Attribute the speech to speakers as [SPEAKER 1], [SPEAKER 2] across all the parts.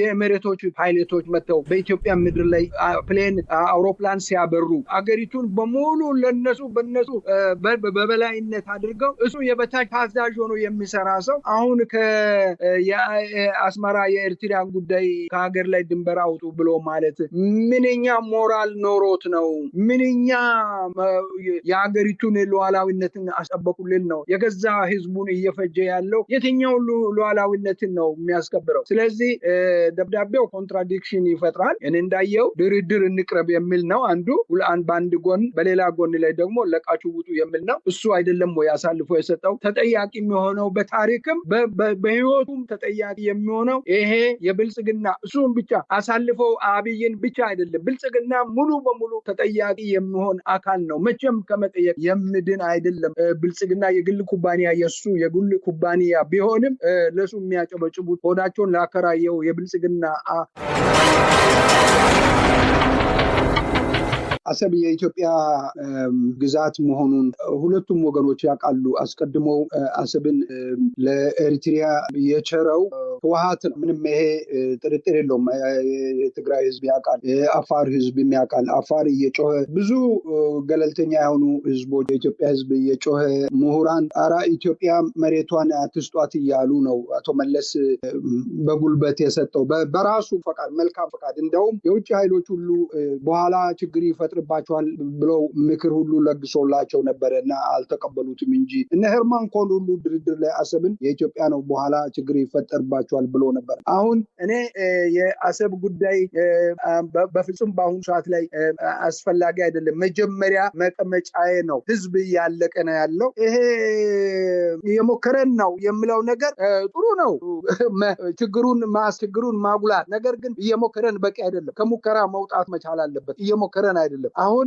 [SPEAKER 1] የመሬቶች ፓይለቶች መጥተው በኢትዮጵያ ምድር ላይ ፕሌን አውሮፕላን ሲያበሩ አገሪቱን በሙሉ በነሱ በበላይነት አድርገው እሱ የበታች ታዛዥ ሆኖ የሚሰራ ሰው አሁን ከአስመራ የኤርትራን ጉዳይ ከሀገር ላይ ድንበር አውጡ ብሎ ማለት ምንኛ ሞራል ኖሮት ነው? ምንኛ የሀገሪቱን ሉዓላዊነትን አስጠበቁልን ነው? የገዛ ህዝቡን እየፈጀ ያለው የትኛው ሉዓላዊነትን ነው የሚያስከብረው? ስለዚህ ደብዳቤው ኮንትራዲክሽን ይፈጥራል። እኔ እንዳየው ድርድር እንቅረብ የሚል ነው አንዱ በአንድ ጎን፣ በሌላ ጎን ላይ ደግሞ ለቃችሁ ውጡ የሚል ነው። እሱ አይደለም ወይ አሳልፎ የሰጠው? ተጠያቂ የሚሆነው በታሪክም በህይወቱም ተጠያቂ የሚሆነው ይሄ የብልጽግና እሱም ብቻ አሳልፈው አብይን ብቻ አይደለም፣ ብልጽግና ሙሉ በሙሉ ተጠያቂ የሚሆን አካል ነው። መቼም ከመጠየቅ የምድን አይደለም። ብልጽግና የግል ኩባንያ የሱ የግል ኩባንያ ቢሆንም ለሱ የሚያጨበጭቡት ሆዳቸውን ላከራየው የብልጽግና አሰብ የኢትዮጵያ ግዛት መሆኑን ሁለቱም ወገኖች ያውቃሉ። አስቀድመው አሰብን ለኤርትራ የቸረው ህወሓት ነው። ምንም ይሄ ጥርጥር የለውም። የትግራይ ህዝብ ያውቃል፣ የአፋር ህዝብ ያውቃል። አፋር እየጮኸ ብዙ ገለልተኛ የሆኑ ህዝቦች የኢትዮጵያ ህዝብ እየጮኸ ምሁራን ኧረ ኢትዮጵያ መሬቷን አትስጧት እያሉ ነው። አቶ መለስ በጉልበት የሰጠው በራሱ ፈቃድ፣ መልካም ፈቃድ። እንደውም የውጭ ኃይሎች ሁሉ በኋላ ችግር ይፈጥርባቸዋል ብለው ምክር ሁሉ ለግሶላቸው ነበረ እና አልተቀበሉትም እንጂ እነ ሄርማን ኮል ሁሉ ድርድር ላይ አሰብን የኢትዮጵያ ነው በኋላ ችግር ይፈጠርባቸዋል ብሎ ነበር። አሁን እኔ የአሰብ ጉዳይ በፍጹም በአሁኑ ሰዓት ላይ አስፈላጊ አይደለም። መጀመሪያ መቀመጫዬ ነው። ህዝብ እያለቀ ነው ያለው። ይሄ የሞከረን ነው የምለው ነገር ጥሩ ነው፣ ችግሩን ማጉላት። ነገር ግን እየሞከረን በቂ አይደለም። ከሙከራ መውጣት መቻል አለበት። እየሞከረን አይደለም። አሁን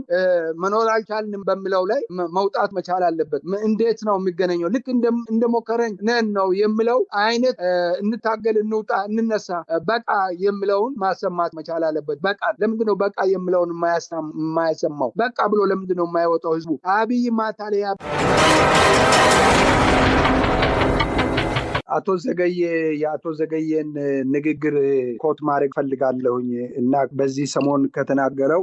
[SPEAKER 1] መኖር አልቻልንም በሚለው ላይ መውጣት መቻል አለበት። እንዴት ነው የሚገናኘው? ልክ እንደሞከረን ነን ነው የምለው አይነት እንታገል፣ እንውጣ፣ እንነሳ፣ በቃ የምለውን ማሰማት መቻል አለበት። በቃ ለምንድነው በቃ የምለውን የማያሰማው? በቃ ብሎ ለምንድነው የማይወጣው ህዝቡ? አብይ ማታለያ የአቶ ዘገየን ንግግር ኮት ማድረግ ፈልጋለሁኝ እና በዚህ ሰሞን ከተናገረው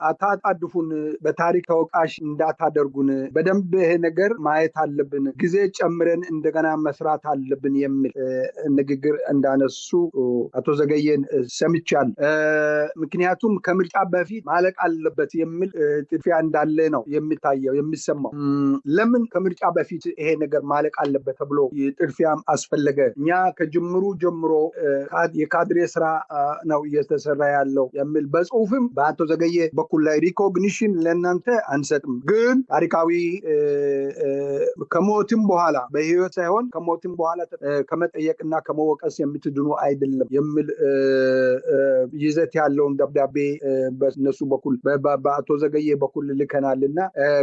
[SPEAKER 1] አታጣድፉን፣ በታሪክ ተወቃሽ እንዳታደርጉን፣ በደንብ ይሄ ነገር ማየት አለብን፣ ጊዜ ጨምረን እንደገና መስራት አለብን የሚል ንግግር እንዳነሱ አቶ ዘገየን ሰምቻለሁ። ምክንያቱም ከምርጫ በፊት ማለቅ አለበት የሚል ጥፊያ እንዳለ ነው የሚታየው የሚሰማው። ለምን ከምርጫ በፊት ይሄ ነገር ማለቅ አለበት ተብሎ ጥድፊያም አስፈለገ? እኛ ከጅምሩ ጀምሮ የካድሬ ስራ ነው እየተሰራ ያለው የሚል በጽሁፍም በአቶ ዘገየ በኩል ላይ ሪኮግኒሽን ለእናንተ አንሰጥም፣ ግን ታሪካዊ ከሞትም በኋላ በህይወት ሳይሆን ከሞትም በኋላ ከመጠየቅና ከመወቀስ የምትድኑ አይደለም የሚል ይዘት ያለውን ደብዳቤ በእነሱ በኩል በአቶ ዘገየ በኩል ልከናልና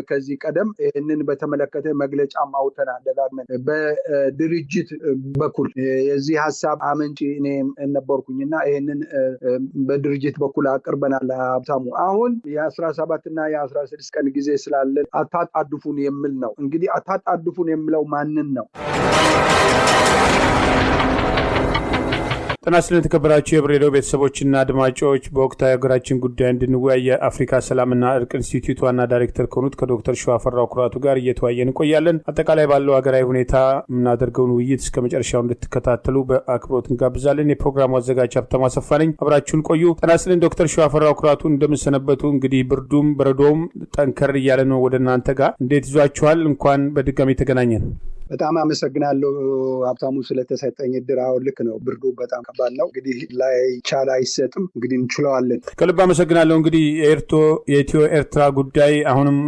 [SPEAKER 1] ከዚህ ቀደም ይህንን በተመለከተ መግለጫ አውጥተናል ደጋግመን። በድርጅት በኩል የዚህ ሀሳብ አመንጪ እኔ ነበርኩኝና ይህንን በድርጅት በኩል አቅርበናል። ሀብታሙ አሁን የ17 እና የ16 ቀን ጊዜ ስላለን አታጣድፉን የሚል ነው። እንግዲህ አታጣድፉን የሚለው ማንን ነው?
[SPEAKER 2] ጤና ይስጥልን የተከበራችሁ የህብር ሬዲዮ ቤተሰቦችና አድማጮች፣ በወቅታዊ ሀገራችን ጉዳይ እንድንወያይ የአፍሪካ ሰላምና እርቅ ኢንስቲትዩት ዋና ዳይሬክተር ከሆኑት ከዶክተር ሸዋፈራው ኩራቱ ጋር እየተወያየን እንቆያለን። አጠቃላይ ባለው ሀገራዊ ሁኔታ የምናደርገውን ውይይት እስከ መጨረሻው እንድትከታተሉ በአክብሮት እንጋብዛለን። የፕሮግራሙ አዘጋጅ ሀብታሙ አሰፋ ነኝ። አብራችሁን ቆዩ። ጤና ይስጥልን ዶክተር ሸዋፈራው ኩራቱ፣ እንደምንሰነበቱ? እንግዲህ ብርዱም በረዶም ጠንከር እያለ ነው ወደ እናንተ ጋር። እንዴት ይዟችኋል? እንኳን በድጋሚ ተገናኘን።
[SPEAKER 1] በጣም አመሰግናለሁ ሀብታሙ ስለተሰጠኝ እድል። አሁን ልክ ነው፣ ብርዱ በጣም ከባድ ነው። እንግዲህ ላይቻል አይሰጥም፣ እንግዲህ እንችለዋለን።
[SPEAKER 2] ከልብ አመሰግናለሁ። እንግዲህ የኢትዮ ኤርትራ ጉዳይ አሁንም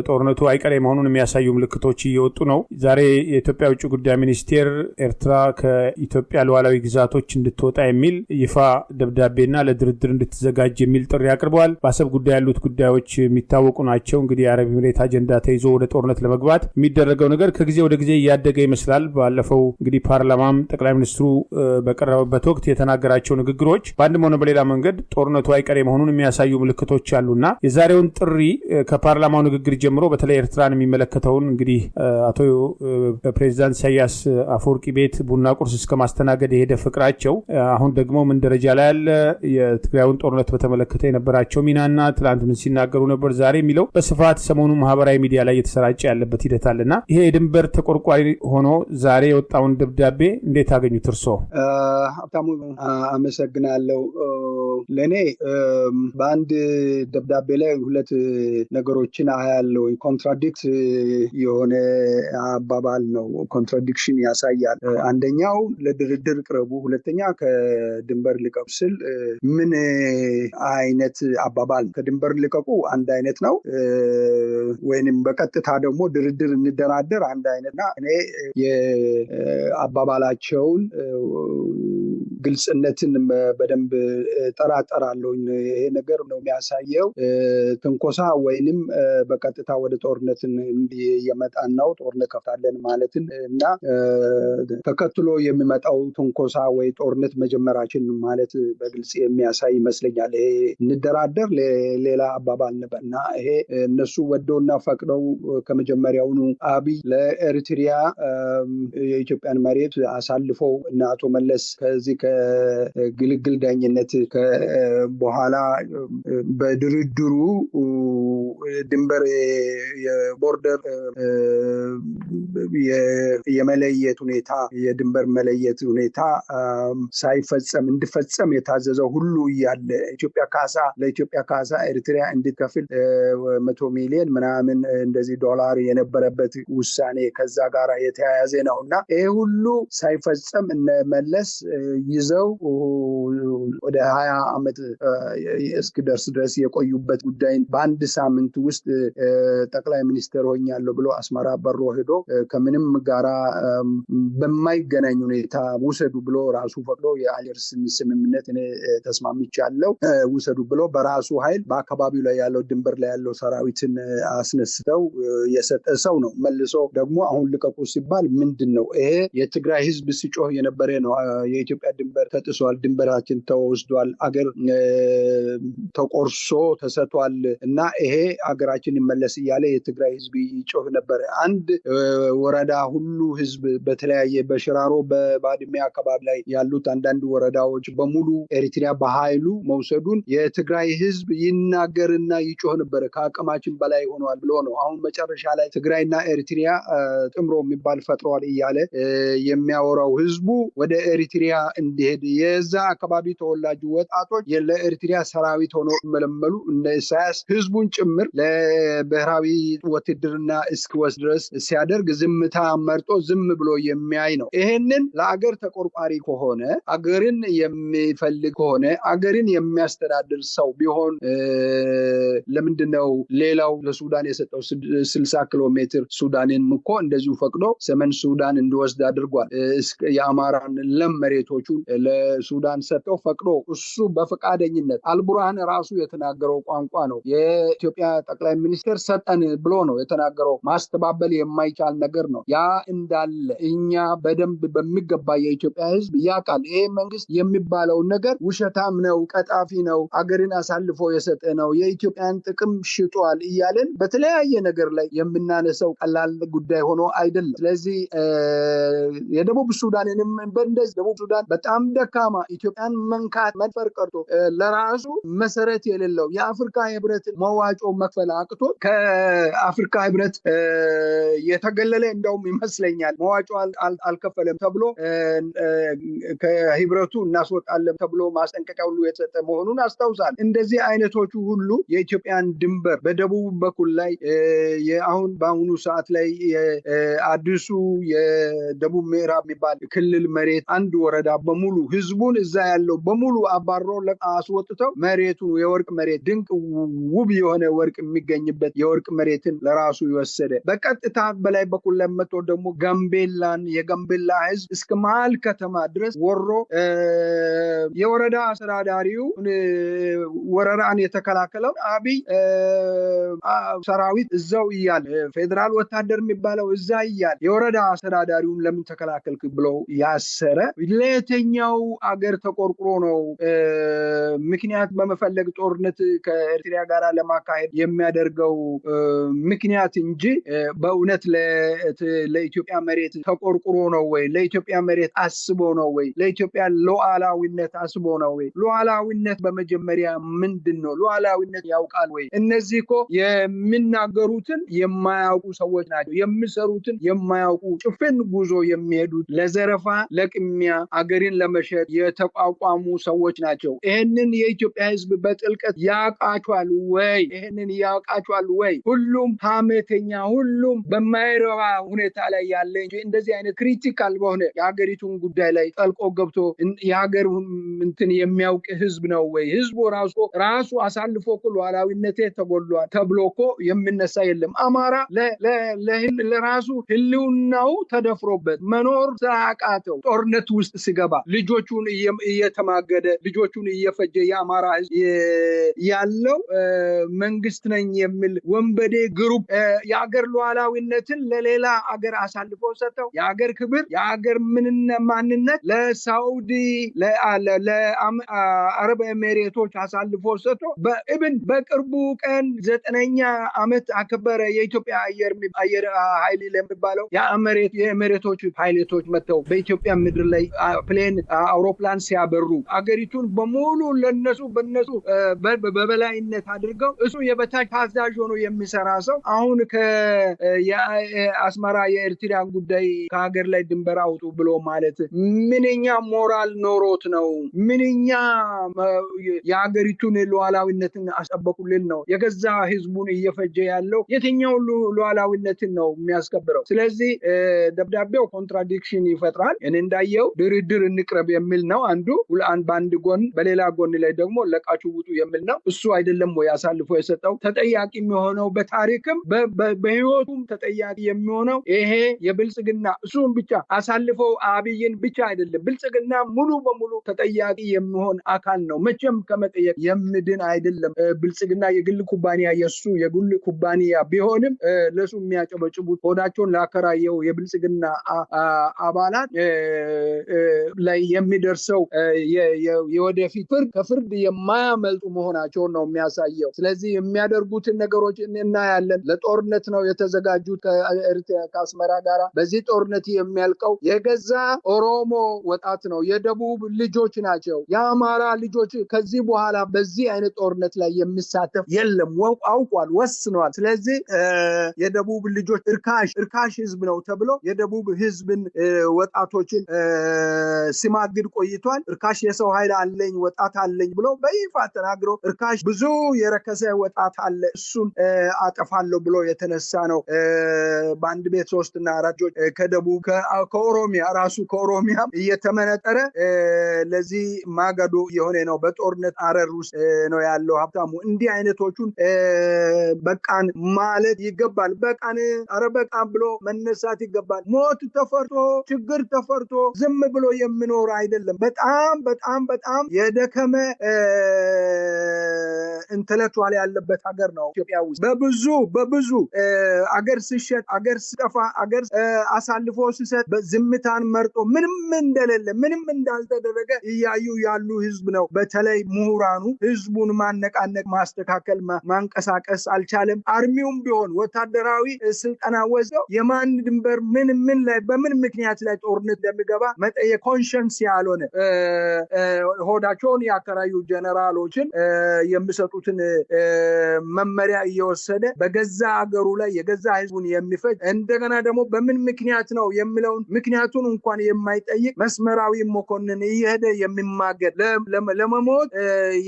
[SPEAKER 2] ጦርነቱ አይቀሬ መሆኑን የሚያሳዩ ምልክቶች እየወጡ ነው። ዛሬ የኢትዮጵያ ውጭ ጉዳይ ሚኒስቴር ኤርትራ ከኢትዮጵያ ሉዓላዊ ግዛቶች እንድትወጣ የሚል ይፋ ደብዳቤና ለድርድር እንድትዘጋጅ የሚል ጥሪ አቅርበዋል። በአሰብ ጉዳይ ያሉት ጉዳዮች የሚታወቁ ናቸው። እንግዲህ የአረብ ኤሚሬት አጀንዳ ተይዞ ወደ ጦርነት ለመግባት የሚደረገው ነገር ከጊዜ ወደ ጊዜ እያደገ ይመስላል። ባለፈው እንግዲህ ፓርላማም ጠቅላይ ሚኒስትሩ በቀረበበት ወቅት የተናገራቸው ንግግሮች በአንድም ሆነ በሌላ መንገድ ጦርነቱ አይቀሬ መሆኑን የሚያሳዩ ምልክቶች አሉና የዛሬውን ጥሪ ከፓርላማው ንግግር ጀምሮ በተለይ ኤርትራን የሚመለከተውን እንግዲህ አቶ ፕሬዚዳንት ኢሳያስ አፈወርቂ ቤት ቡና ቁርስ እስከ ማስተናገድ የሄደ ፍቅራቸው አሁን ደግሞ ምን ደረጃ ላይ ያለ፣ የትግራዩን ጦርነት በተመለከተ የነበራቸው ሚናና ትላንት ምን ሲናገሩ ነበር ዛሬ የሚለው በስፋት ሰሞኑ ማህበራዊ ሚዲያ ላይ የተሰራጨ ያለበት ሂደት አለና ይሄ የድንበር ተቆርቋሪ ሆኖ ዛሬ የወጣውን ደብዳቤ እንዴት አገኙት እርሶ?
[SPEAKER 1] ሀብታሙ አመሰግናለሁ። ለእኔ በአንድ ደብዳቤ ላይ ሁለት ነገሮችን አያለው። ኮንትራዲክት የሆነ አባባል ነው። ኮንትራዲክሽን ያሳያል። አንደኛው ለድርድር ቅረቡ፣ ሁለተኛ ከድንበር ልቀቁ ስል ምን አይነት አባባል? ከድንበር ልቀቁ አንድ አይነት ነው፣ ወይንም በቀጥታ ደግሞ ድርድር እንደራደር አንድ አይነትና እኔ የአባባላቸውን ግልጽነትን በደንብ ጠራጠራለሁ። ይሄ ነገር ነው የሚያሳየው ትንኮሳ ወይንም በቀጥታ ወደ ጦርነት እየመጣን ነው፣ ጦርነት ከፍታለን ማለትን እና ተከትሎ የሚመጣው ትንኮሳ ወይ ጦርነት መጀመራችን ማለት በግልጽ የሚያሳይ ይመስለኛል። ይሄ እንደራደር ሌላ አባባል ነበር እና ይሄ እነሱ ወደውና ፈቅደው ከመጀመሪያውኑ አብይ ለኤርትሪያ የኢትዮጵያን መሬት አሳልፈው እና አቶ መለስ ከዚህ ከግልግል ዳኝነት በኋላ በድርድሩ ድንበር የቦርደር የመለየት ሁኔታ የድንበር መለየት ሁኔታ ሳይፈጸም እንዲፈጸም የታዘዘው ሁሉ እያለ ለኢትዮጵያ ካሳ ኤርትሪያ እንድትከፍል 100 ሚሊዮን ምናምን እንደዚህ ዶላር የነበረበት ውሳኔ ከዛ ጋር የተያያዘ ነው እና ይሄ ሁሉ ሳይፈጸም እነመለስ ይዘው ወደ 20 ዓመት እስኪደርስ ድረስ የቆዩበት ጉዳይን በአንድ ሳምንት ውስጥ ጠቅላይ ሚኒስትር ሆኛለሁ ብሎ አስመራ በሮ ሄዶ ከምንም ጋራ በማይገናኝ ሁኔታ ውሰዱ ብሎ ራሱ ፈቅዶ የአልጀርስ ስምምነት እኔ ተስማምቻለሁ ውሰዱ ብሎ በራሱ ኃይል በአካባቢው ላይ ያለው ድንበር ላይ ያለው ሰራዊትን አስነስተው የሰጠ ሰው ነው። መልሶ ደግሞ አሁን ልቀቁ ሲባል ምንድን ነው ይሄ? የትግራይ ህዝብ ሲጮህ የነበረ ነው። የኢትዮጵያ ድንበር ተጥሷል፣ ድንበራችን ተወስዷል፣ አገር ተቆርሶ ተሰጥቷል እና ይሄ አገራችን ይመለስ እያለ የትግራይ ህዝብ ይጮህ ነበር። አንድ ወረዳ ሁሉ ህዝብ በተለያየ በሽራሮ በባድሜ አካባቢ ላይ ያሉት አንዳንድ ወረዳዎች በሙሉ ኤሪትሪያ በኃይሉ መውሰዱን የትግራይ ህዝብ ይናገርና ይጮህ ነበር። ከአቅማችን በላይ ሆኗል ብሎ ነው። አሁን መጨረሻ ላይ ትግራይና ኤሪትሪያ ጥምሮ የሚባል ፈጥሯል እያለ የሚያወራው ህዝቡ ወደ ኤሪትሪያ እንዲሄድ የዛ አካባቢ ተወላጁ ወጣቶች ለኤሪትሪያ ሰራዊት ሆኖ መለመሉ እነ ኢሳያስ ህዝቡን ጭምር ለብሔራዊ ውትድርና እስኪወስድ ድረስ ሲያደርግ ዝምታ መርጦ ዝም ብሎ የሚያይ ነው። ይሄንን ለአገር ተቆርቋሪ ከሆነ አገርን የሚፈልግ ከሆነ አገርን የሚያስተዳድር ሰው ቢሆን ለምንድነው ሌላው ለሱዳን የሰጠው 60 ኪሎ ሜትር ሱዳንን እኮ እንደዚሁ ፈቅዶ ሰሜን ሱዳን እንዲወስድ አድርጓል። የአማራን ለም መሬቶቹን ለሱዳን ሰጠው ፈቅዶ እሱ በፈቃደኝነት አልቡርሃን ራሱ የተናገረው ቋንቋ ነው። የኢትዮጵያ ጠቅላይ ሚኒስትር ሰጠን ብሎ ነው የተናገረው። ማስተባበል የማይቻል ነገር ነው። ያ እንዳለ እኛ በደንብ በሚገባ የኢትዮጵያ ህዝብ ያውቃል። ይሄ መንግስት የሚባለው ነገር ውሸታም ነው፣ ቀጣፊ ነው፣ አገርን አሳልፎ የሰጠ ነው፣ የኢትዮጵያን ጥቅም ሽጧል እያለን በተለያየ ነገር ላይ የምናነሳው ቀላል ጉዳይ ሆኖ አይደለም። ስለዚህ የደቡብ ሱዳንንም በእንደዚህ ደቡብ ሱዳን በጣም ደካማ ኢትዮጵያን መንካት መድፈር ቀርቶ ለራሱ መሰረት የሌለው የአፍሪካ ህብረት መዋጮ መክፈል አቅቶ ከአፍሪካ ህብረት የተገለለ እንደውም ይመስለኛል መዋጮ አልከፈለም ተብሎ ከህብረቱ እናስወጣለን ተብሎ ማስጠንቀቂያ ሁሉ የተሰጠ መሆኑን አስታውሳል። እንደዚህ አይነቶቹ ሁሉ የኢትዮጵያን ድንበር በደቡብ በኩል ላይ አሁን በአሁኑ ሰዓት ላይ አዲሱ የደቡብ ምዕራብ የሚባል ክልል መሬት አንድ ወረዳ በሙሉ በሙሉ ህዝቡን እዛ ያለው በሙሉ አባሮ አስወጥተው መሬቱን የወርቅ መሬት ድንቅ ውብ የሆነ ወርቅ የሚገኝበት የወርቅ መሬትን ለራሱ ይወሰደ። በቀጥታ በላይ በኩል ለመቶ ደግሞ ጋምቤላን የጋምቤላ ህዝብ እስከ መሀል ከተማ ድረስ ወሮ የወረዳ አስተዳዳሪው ወረራን የተከላከለው አብይ ሰራዊት እዛው እያለ ፌደራል ወታደር የሚባለው እዛ እያለ የወረዳ አስተዳዳሪውን ለምን ተከላከልክ ብሎ ያሰረ ለየትኛው አገር ተቆርቁሮ ነው ምክንያት በመፈለግ ጦርነት ከኤርትራ ጋር ለማካሄድ የሚያደርገው ምክንያት እንጂ በእውነት ለኢትዮጵያ መሬት ተቆርቁሮ ነው ወይ? ለኢትዮጵያ መሬት አስቦ ነው ወይ? ለኢትዮጵያ ሉዓላዊነት አስቦ ነው ወይ? ሉዓላዊነት በመጀመሪያ ምንድነው? ሉዓላዊነት ያውቃል ወይ? እነዚህ እኮ የሚናገሩትን የማያውቁ ሰዎች ናቸው። የሚሰሩትን የማያውቁ ጭፍን ጉዞ የሚሄዱት ለዘረፋ ለቅሚያ አገርን ለመሸጥ የተቋቋሙ ሰዎች ናቸው። ይሄንን የኢትዮጵያ ህዝብ በጥልቀት ያውቃቸዋል ወይ? ይሄንን ያውቃቸዋል ወይ? ሁሉም ሀሜተኛ፣ ሁሉም በማይረባ ሁኔታ ላይ ያለ እንጂ እንደዚህ አይነት ክሪቲካል በሆነ የሀገሪቱን ጉዳይ ላይ ጠልቆ ገብቶ የሀገሩን እንትን የሚያውቅ ህዝብ ነው ወይ? ህዝቡ ራሱ አሳልፎ እኮ ሉዓላዊነቴ ተጎድሏል ተብሎ እኮ የሚነሳ የለም። አማራ ለራሱ ህልውናው ተደፍሮበት መኖር ሳያቃተው ጦርነት ውስጥ ሲገባ ልጆቹን እየተማገደ ልጆቹን እየፈጀ የአማራ ህዝብ ያለው መንግስት ነኝ የሚል ወንበዴ ግሩፕ የአገር ሉዓላዊነትን ለሌላ አገር አሳልፎ ሰጥተው የአገር ክብር የአገር ማንነት ለሳውዲ ለአረብ ኤሚሬቶች አሳልፎ ሰጥተው በቅርቡ ቀን 9ኛ ዓመት አከበረ የኢትዮጵያ አየር ኃይል የሚባለው የኤሚሬቶች ፓይለቶች መጥተው በኢትዮጵያ ምድር ላይ ፕሌን አውሮፕላን ሲያበሩ አገሪቱን በሙሉ በነሱ በበላይነት አድርገው እሱ የበታች ታዛዥ ሆኖ የሚሰራ ሰው አሁን ከአስመራ የኤርትራን ጉዳይ ከሀገር ላይ ድንበር አውጡ ብሎ ማለት ምንኛ ሞራል ኖሮት ነው? ምንኛ የሀገሪቱን ሉዓላዊነትን አስጠበቁልን ነው? የገዛ ህዝቡን እየፈጀ ያለው የትኛው ሉዓላዊነትን ነው የሚያስከብረው? ስለዚህ ደብዳቤው ኮንትራዲክሽን ይፈጥራል። እኔ እንዳየው ድርድር እንቅረብ የሚል ነው አንዱ፣ በአንድ ጎን፣ በሌላ ጎን ላይ ደግሞ ለቃችሁ ውጡ የሚል ነው። እሱ አይደለም ወይ አሳልፎ የሰጠው? ተጠያቂ የሚሆነው በታሪክም በህይወቱም ተጠያቂ የሚሆነው ይሄ የብልጽግና እሱን ብቻ አሳልፈው አብይን ብቻ አይደለም፣ ብልጽግና ሙሉ በሙሉ ተጠያቂ የሚሆን አካል ነው። መቼም ከመጠየቅ የምድን አይደለም። ብልጽግና የግል ኩባንያ የሱ የግል ኩባንያ ቢሆንም ለሱ የሚያጨበጭቡት ሆዳቸውን ላከራየው የብልጽግና አባላት ላይ የሚደርሰው የወደፊት ከፍርድ የማያመልጡ መሆናቸውን ነው የሚያሳየው። ስለዚህ የሚያደርጉትን ነገሮች እናያለን። ለጦርነት ነው የተዘጋጁት ከአስመራ ጋራ። በዚህ ጦርነት የሚያልቀው የገዛ ኦሮሞ ወጣት ነው፣ የደቡብ ልጆች ናቸው። የአማራ ልጆች ከዚህ በኋላ በዚህ አይነት ጦርነት ላይ የሚሳተፍ የለም። አውቋል፣ ወስኗል። ስለዚህ የደቡብ ልጆች እርካሽ ህዝብ ነው ተብሎ የደቡብ ህዝብን ወጣቶችን ሲማግድ ቆይቷል። እርካሽ የሰው ኃይል አለኝ ወጣት አለኝ ብሎ በይፋ ተናግሮ እርካሽ ብዙ የረከሰ ወጣት አለ እሱን አጠፋለሁ ብሎ የተነሳ ነው። በአንድ ቤት 3 እና 4 ልጆች ከደቡብ ከኦሮሚያ እየተመነጠረ ለዚህ ማገዶ የሆነ ነው። በጦርነት አረር ውስጥ ነው ያለው ሀብታሙ። እንዲህ አይነቶቹን በቃን ማለት ይገባል። በቃን በቃን ብሎ መነሳት ይገባል። ሞት ተፈርቶ ችግር ተፈርቶ ዝም ብሎ የሚኖር አይደለም። በጣም የደከመ ኢንተሌክቹዋል ያለበት ሀገር ነው ኢትዮጵያ ውስጥ። በብዙ አገር ሲሸጥ አገር ሲጠፋ አገር አሳልፎ ሲሰጥ በዝምታን መርጦ ምንም እንደሌለ ምንም እንዳልተደረገ እያዩ ያሉ ህዝብ ነው። በተለይ ምሁራኑ ህዝቡን ማነቃነቅ ማስተካከል ማንቀሳቀስ አልቻለም። አርሚውም ቢሆን ወታደራዊ ስልጠና ወስደው የማን ድንበር ምን ላይ በምን ምክንያት ላይ ጦርነት እንደሚገባ መጠየቅ ኮንሸንስ ያልሆነ ሆዳቸውን ያከራዩ ጀነራሎችን የሚሰጡትን መመሪያ እየወሰደ በገዛ ሀገሩ ላይ የገዛ ህዝቡን የሚፈጅ እንደገና ደግሞ በምን ምክንያት ነው የሚለውን ምክንያቱን እንኳን የማይጠይቅ መስመራዊ መኮንን እየሄደ የሚማገድ ለመሞት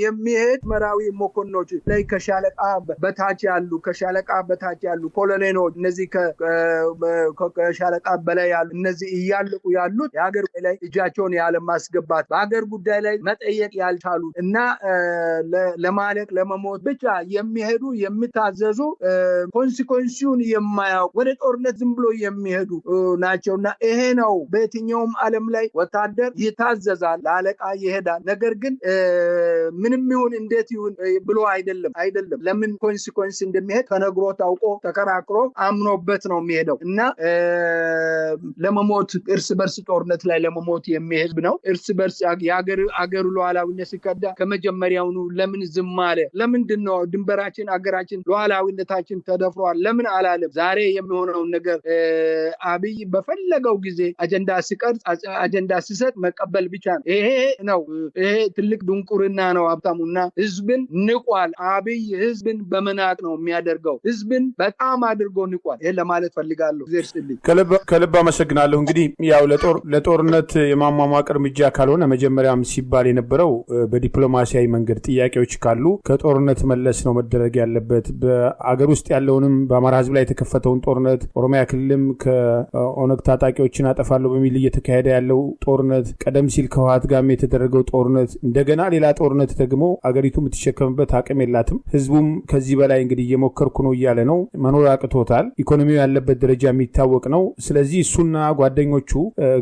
[SPEAKER 1] የሚሄድ መስመራዊ መኮንኖች ላይ ከሻለቃ በታች ያሉ ኮሎኔሎች እነዚህ ከሻለቃ በላይ ያሉ እነዚህ እያለቁ ያሉት የሀገር ላይ እጃቸውን እጃቸውን ያለማስገባት በሀገር ጉዳይ ላይ መጠየቅ ያልቻሉ እና ለማለቅ ለመሞት ብቻ የሚሄዱ የሚታዘዙ ኮንሲኮንሲውን የማያውቁ ወደ ጦርነት ዝም ብሎ የሚሄዱ ናቸውና ይሄ ነው በየትኛውም ዓለም ላይ ወታደር ይታዘዛል፣ ለአለቃ ይሄዳል። ነገር ግን ምንም ይሁን እንዴት ይሁን ብሎ አይደለም። ለምን ኮንሲኮንስ እንደሚሄድ ተነግሮ ታውቆ ተከራክሮ አምኖበት ነው የሚሄደው እና ለመሞት እርስ በርስ ጦርነት ላይ ለመሞት የሚሄድ ነው። እርስ በርስ አገሩ ሉዓላዊነት ሲከዳ ከመጀመሪያውኑ ለምን ዝም አለ? ለምንድን ነው ድንበራችን አገራችን ሉዓላዊነታችን ተደፍሯል ለምን አላለም? ዛሬ የሚሆነውን ነገር አብይ በፈለገው ጊዜ አጀንዳ ሲቀርጽ አጀንዳ ሲሰጥ መቀበል ብቻ ነው። ይሄ ነው ይሄ ትልቅ ድንቁርና ነው ሀብታሙና ህዝብን ንቋል። አብይ ህዝብን በመናቅ ነው የሚያደርገው። ህዝብን በጣም አድርጎ ንቋል። ይሄን ለማለት ፈልጋለሁ።
[SPEAKER 2] ከልብ አመሰግናለሁ። እንግዲህ ያው ለጦርነት የማሟሟቅ እርምጃ ካልሆነ መጀመሪያም ሲባል የነበረው በዲፕሎማሲያዊ መንገድ ጥያቄዎች ካሉ ከጦርነት መለስ ነው መደረግ ያለበት። በአገር ውስጥ ያለውንም በአማራ ህዝብ ላይ የተከፈተውን ጦርነት ኦሮሚያ ክልልም ከኦነግ ታጣቂዎችን አጠፋለሁ በሚል እየተካሄደ ያለው ጦርነት፣ ቀደም ሲል ከህወሓት ጋርም የተደረገው ጦርነት፣ እንደገና ሌላ ጦርነት ደግሞ አገሪቱ የምትሸከምበት አቅም የላትም። ህዝቡም ከዚህ በላይ እንግዲህ እየሞከርኩ ነው እያለ ነው። መኖር አቅቶታል። ኢኮኖሚው ያለበት ደረጃ የሚታወቅ ነው። ስለዚህ እሱና ጓደኞቹ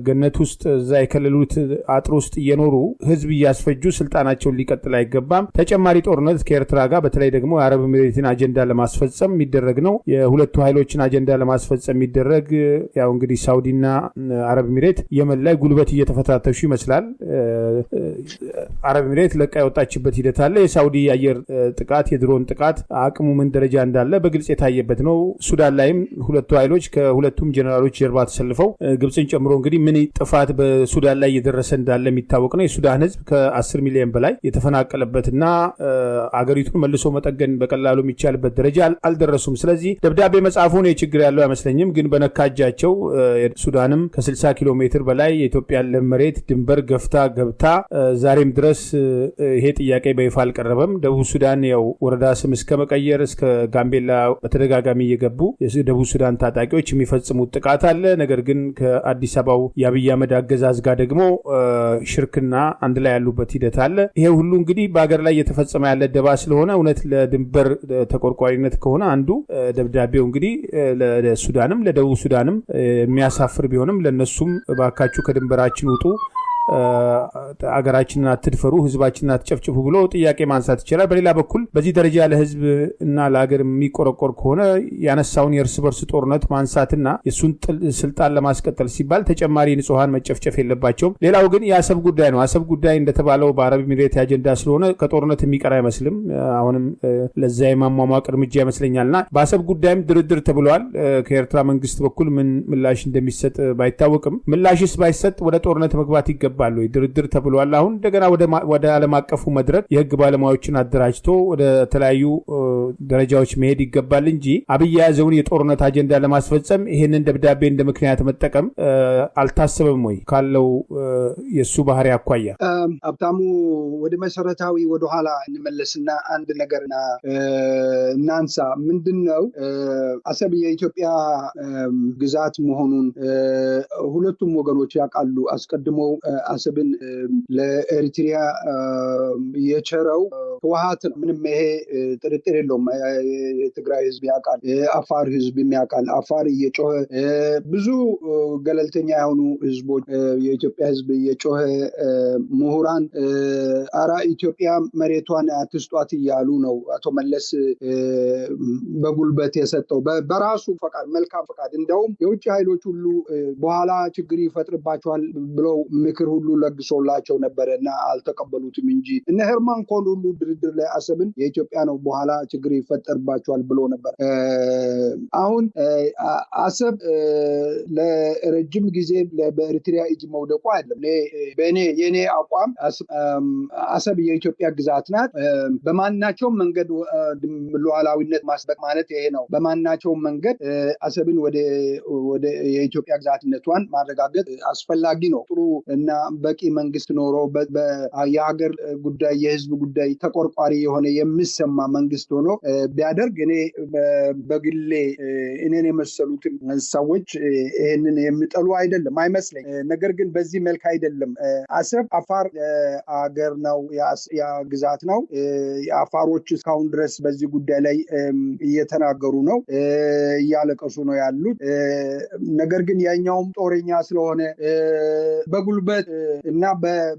[SPEAKER 2] ገነት ውስጥ እዛ የከለሉት አጥር ውስጥ እየኖሩ ህዝብ እያስፈጁ ስልጣናቸውን ሊቀጥል አይገባም። ተጨማሪ ጦርነት ከኤርትራ ጋር በተለይ ደግሞ የአረብ ኤሚሬትን አጀንዳ ለማስፈጸም የሚደረግ ነው። የሁለቱ ኃይሎችን አጀንዳ ለማስፈጸም የሚደረግ ያው እንግዲህ ሳውዲና አረብ ኤሚሬት የመን ላይ ጉልበት እየተፈታተሹ ይመስላል። አረብ ኤሚሬት ለቃ የወጣችበት ሂደት አለ። የሳውዲ አየር ጥቃት የድሮን ጥቃት አቅሙ ምን ደረጃ እንዳለ በግልጽ የታየበት ነው። ሱዳን ላይም ሁለቱ ኃይሎች ከሁለቱም ጀነራሎች ጀርባ ተሰልፈው ግብፅን ጨምሮ እንግዲህ ምን ጥፋት በሱዳን ላይ እየደረሰ እንዳለ የሚታወቅ ነው። የሱዳን ህዝብ ከ10 ሚሊዮን በላይ የተፈናቀለበትና አገሪቱን መልሶ መጠገን በቀላሉ የሚቻልበት ደረጃ አልደረሱም። ስለዚህ ደብዳቤ መጻፉን የችግር ያለው አይመስለኝም። ግን በነካጃቸው ሱዳንም ከ60 ኪሎ ሜትር በላይ የኢትዮጵያን ለም መሬት ድንበር ገፍታ ገብታ ዛሬም ድረስ ይሄ ጥያቄ በይፋ አልቀረበም። ደቡብ ሱዳን ያው ወረዳ ስም እስከ መቀየር እስከ ጋምቤላ በተደጋጋሚ እየገቡ የደቡብ ሱዳን ታጣቂዎች የሚፈጽሙት ጥቃት አለ። ነገር ግን ከአዲስ አበባው የአብይ አህመድ አገዛዝ ጋር ደግሞ ሽርክና አንድ ላይ ያሉበት ሂደት አለ። ይሄ ሁሉ እንግዲህ በሀገር ላይ እየተፈጸመ ያለ ደባ ስለሆነ እውነት ለድንበር ተቆርቋሪነት ከሆነ አንዱ ደብዳቤው እንግዲህ ለሱዳንም ለደቡብ ሱዳንም የሚያሳፍር ቢሆንም ለነሱም ባካችሁ ከድንበራችን ውጡ፣ አገራችንን አትድፈሩ፣ ህዝባችንን አትጨፍጭፉ ብሎ ጥያቄ ማንሳት ይችላል። በሌላ በኩል በዚህ ደረጃ ለህዝብ እና ለሀገር የሚቆረቆር ከሆነ ያነሳውን የእርስ በርስ ጦርነት ማንሳትና የእሱን ስልጣን ለማስቀጠል ሲባል ተጨማሪ ንጹሐን መጨፍጨፍ የለባቸውም። ሌላው ግን የአሰብ ጉዳይ ነው። አሰብ ጉዳይ እንደተባለው በአረብ ኤሚሬት አጀንዳ ስለሆነ ከጦርነት የሚቀር አይመስልም። አሁንም ለዛ የማሟሟቅ እርምጃ ይመስለኛልና በአሰብ ጉዳይም ድርድር ተብሏል። ከኤርትራ መንግስት በኩል ምን ምላሽ እንደሚሰጥ ባይታወቅም ምላሽስ ባይሰጥ ወደ ጦርነት መግባት ይገባል። ድርድር ተብሏል። አሁን እንደገና ወደ ዓለም አቀፉ መድረክ የህግ ባለሙያዎችን አደራጅቶ ወደ ተለያዩ ደረጃዎች መሄድ ይገባል እንጂ አብይ የያዘውን የጦርነት አጀንዳ ለማስፈጸም ይህንን ደብዳቤ እንደ ምክንያት መጠቀም አልታሰበም ወይ ካለው የእሱ ባህሪ አኳያ?
[SPEAKER 1] ሀብታሙ ወደ መሰረታዊ ወደኋላ እንመለስና አንድ ነገር እናንሳ። ምንድን ነው አሰብ የኢትዮጵያ ግዛት መሆኑን ሁለቱም ወገኖች ያውቃሉ። አስቀድሞ አሰብን ለኤሪትሪያ የቸረው ህወሓት ነው። ምንም ይሄ ጥርጥር የለውም። የትግራይ ህዝብ ያውቃል፣ የአፋር ህዝብ ያውቃል። አፋር እየጮኸ ብዙ ገለልተኛ የሆኑ ህዝቦች የኢትዮጵያ ህዝብ እየጮኸ ምሁራን አራ ኢትዮጵያ መሬቷን አትስጧት እያሉ ነው። አቶ መለስ በጉልበት የሰጠው በራሱ ፈቃድ መልካም ፈቃድ እንደውም የውጭ ኃይሎች ሁሉ በኋላ ችግር ይፈጥርባቸዋል ብለው ምክር ሁሉ ለግሶላቸው ነበረ እና አልተቀበሉትም እንጂ እነ ሄርማን ኮን ሁሉ ድርድር ላይ አሰብን የኢትዮጵያ ነው በኋላ ችግር ይፈጠርባቸዋል ብሎ ነበር። አሁን አሰብ ለረጅም ጊዜ በኤሪትሪያ እጅ መውደቁ አይደለም። የኔ አቋም አሰብ የኢትዮጵያ ግዛት ናት። በማናቸውም መንገድ ሉዓላዊነት ማስጠበቅ ማለት ይሄ ነው። በማናቸውም መንገድ አሰብን ወደ የኢትዮጵያ ግዛትነቷን ማረጋገጥ አስፈላጊ ነው። ጥሩ እና በቂ መንግስት ኖሮ የሀገር ጉዳይ የህዝብ ጉዳይ ተቆርቋሪ የሆነ የሚሰማ መንግስት ሆኖ ቢያደርግ እኔ በግሌ እኔን የመሰሉትን ሰዎች ይሄንን የሚጠሉ አይደለም አይመስለኝ። ነገር ግን በዚህ መልክ አይደለም። አሰብ አፋር አገር ነው፣ ያ ግዛት ነው። የአፋሮች እስካሁን ድረስ በዚህ ጉዳይ ላይ እየተናገሩ ነው፣ እያለቀሱ ነው ያሉት። ነገር ግን ያኛውም ጦረኛ ስለሆነ በጉልበት እና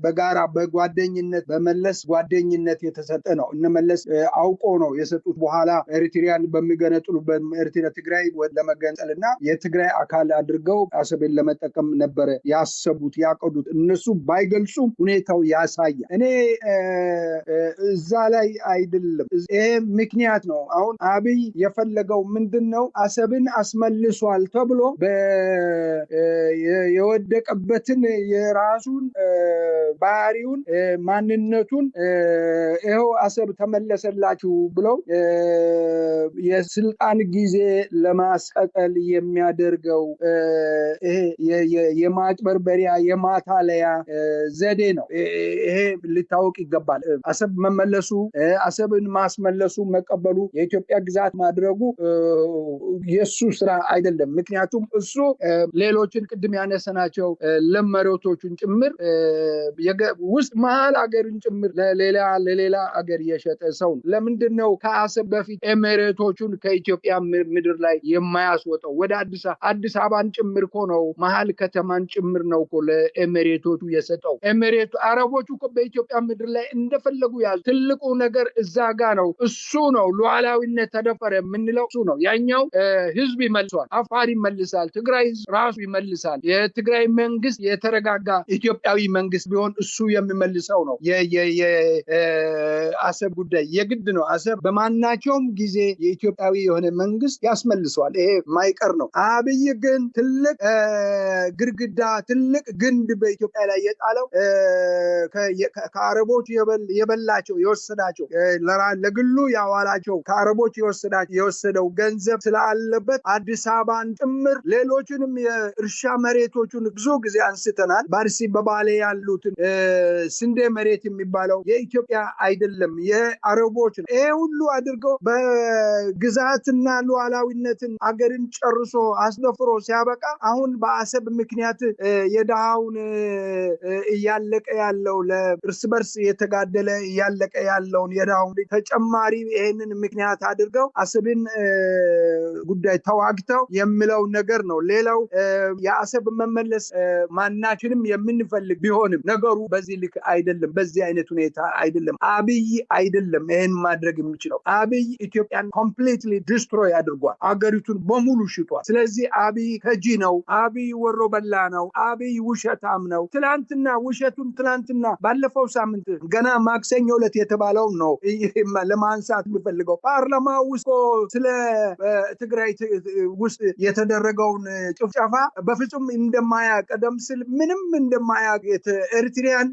[SPEAKER 1] በጋራ በጓደኝነት በመለስ ጓደኝነት የተሰጠ ነው። እነመለስ አውቆ ነው የሰጡት። በኋላ ኤሪትሪያን በሚገነጥሉበት ኤሪትሪያ ትግራይ ለመገንጠልና የትግራይ አካል አድርገው አሰብን ለመጠቀም ነበረ ያሰቡት ያቀዱት። እነሱ ባይገልጹ ሁኔታው ያሳያል። እኔ እዛ ላይ አይደለም። ይሄ ምክንያት ነው። አሁን አብይ የፈለገው ምንድነው? አሰብን አስመልሷል ተብሎ የወደቀበትን የራሱን ባህሪውን ማንነቱን ይኸው አሰብ ተመለሰላችሁ ብለው የስልጣን ጊዜ ለማስቀጠል የሚያደርገው ይሄ የማጭበርበሪያ የማታለያ ዘዴ ነው። ይሄ ሊታወቅ ይገባል። አሰብ መመለሱ አሰብን ማስመለሱ መቀበሉ የኢትዮጵያ ግዛት ማድረጉ የሱ ስራ አይደለም። ምክንያቱም እሱ ሌሎችን ቅድም ያነሰናቸው ለመሬቶቹን ጭምር ውስጥ መሀል አገርን ጭምር ለሌላ አገር የሸጠ ሰው ነው። ለምንድነው ከአሰብ በፊት ኤሚሬቶቹን ከኢትዮጵያ ምድር ላይ የማያስወጣው? ወደ አዲስ አበባን ጭምር እኮ ነው፣ መሀል ከተማን ጭምር ነው እኮ ለኤሚሬቶቹ የሰጠው። ኤሚሬቱ አረቦቹ እኮ በኢትዮጵያ ምድር ላይ እንደፈለጉ ያዙ። ትልቁ ነገር እዛ ጋ ነው። እሱ ነው ሉዓላዊነት ተደፈረ የምንለው እሱ ነው። ያኛው ህዝብ ይመልሳል፣ አፋር ይመልሳል፣ ትግራይ ራሱ ይመልሳል። የትግራይ መንግስት የተረጋጋ ኢትዮጵያዊ መንግስት ቢሆን እሱ የሚመልሰው ነው። የአሰብ ጉዳይ የግድ ነው። አሰብ በማናቸውም ጊዜ የኢትዮጵያዊ የሆነ መንግስት ያስመልሰዋል። ይሄ ማይቀር ነው። አብይ ግን ትልቅ ግድግዳ ትልቅ ግንድ በኢትዮጵያ ላይ የጣለው ከአረቦች የበላቸው የወሰዳቸው ለግሉ ያዋላቸው ከአረቦች የወሰደው ገንዘብ ስላለበት አዲስ አበባን ጭምር ሌሎችንም የእርሻ መሬቶቹን ብዙ ጊዜ አንስተናል። በአርሲ በባሌ ያሉትን ስንዴ መሬት የሚባለው የኢትዮጵያ አይደለም የአረቦች ነው። ይሄ ሁሉ አድርገው በግዛትና ሉዓላዊነትን አገርን ጨርሶ አስደፍሮ ሲያበቃ አሁን በአሰብ ምክንያት የደሃውን እያለቀ ያለው ለእርስ በርስ የተጋደለ እያለቀ ያለውን የደሃውን ተጨማሪ ይሄንን ምክንያት አድርገው አሰብን ጉዳይ ተዋግተው የሚለው ነገር ነው። ሌላው የአሰብ መመለስ ማናችንም የምንፈልግ ቢሆንም ነገሩ በዚህ ልክ አይደለም፣ በዚህ አይነት ሁኔታ አይደለም። አብይ አይደለም ይሄን ማድረግ የሚችለው። አብይ ኢትዮጵያን ኮምፕሊትሊ ዲስትሮይ አድርጓል፣ አገሪቱን በሙሉ ሽጧል። ስለዚህ አብይ ከጂ ነው፣ አብይ ወሮ በላ ነው፣ አብይ ውሸታም ነው። ትላንትና ባለፈው ሳምንት ገና ማክሰኞ ዕለት የተባለው ነው ለማንሳት የሚፈልገው። ፓርላማ ውስጥ ስለ ትግራይ ውስጥ የተደረገው ጭፍጨፋ በፍጹም እንደማያውቅ ቀደም ሲል ምንም እንደማያውቅ ኤሪትሪያን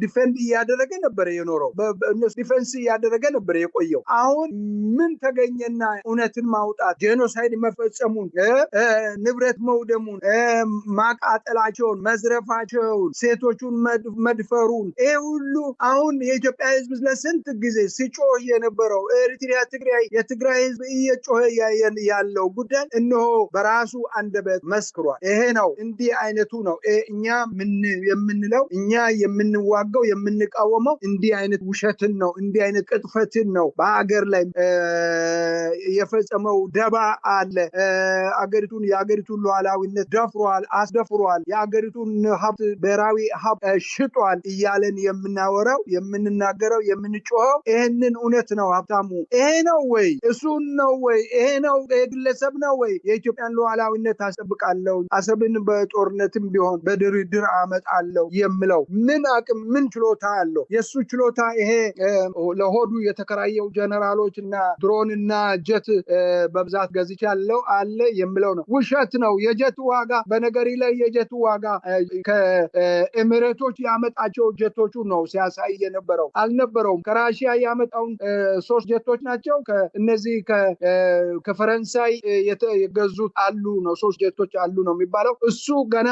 [SPEAKER 1] ዲፌንድ እያደረገ ነበር የኖረው። በእነሱ ዲፌንስ እያደረገ ነበር የቆየው። አሁን ምን ተገኘና እውነትን ማውጣት ጄኖሳይድ መፈጸሙን፣ ንብረት መውደሙን፣ ማቃጠላቸውን፣ መዝረፋቸውን፣ ሴቶቹን መድፈሩን ይሄ ሁሉ አሁን የኢትዮጵያ ህዝብ ለስንት ጊዜ ሲጮህ የነበረው ኤሪትሪያ የትግራይ ህዝብ እየጮህ ያለው ጉዳይ እነሆ በራሱ አንደበት መስክሯል። ይሄ ነው እንዲህ አይነቱ ነው እኛ የምንለው እኛ የምንዋጋው የምንቃወመው እንዲህ አይነት ውሸትን ነው፣ እንዲህ አይነት ቅጥፈትን ነው። በአገር ላይ የፈጸመው ደባ አለ። የአገሪቱን ሉዓላዊነት ደፍሯል፣ አስደፍሯል። የአገሪቱን ሀብት ብሔራዊ ሀብት ሽጧል እያለን የምናወራው የምንናገረው የምንጮኸው ይሄንን እውነት ነው። ሀብታሙ ይሄ ነው ወይ? እሱን ነው ወይ? ይሄ ነው የግለሰብ ነው ወይ? የኢትዮጵያን ሉዓላዊነት አስጠብቃለሁ አሰብን በጦርነትም ቢሆን በድርድር አመጣለሁ የምለው ምን አቅም ምን ችሎታ አለው? የሱ ችሎታ ይሄ ለሆዱ የተከራየው ጀነራሎች እና ድሮን እና ጀት በብዛት ገዝቻለሁ አለ የምለው ነው። ውሸት ነው። የጀት ዋጋ በነገሪ ላይ የጀት ዋጋ ከኤሚሬቶች ያመጣቸው ጀቶቹ ነው ሲያሳይ የነበረው አልነበረውም። ከራሺያ ያመጣውን 3 ጀቶች ናቸው። እነዚህ ከፈረንሳይ የገዙት አሉ ነው 3 ጀቶች አሉ ነው የሚባለው። እሱ ገና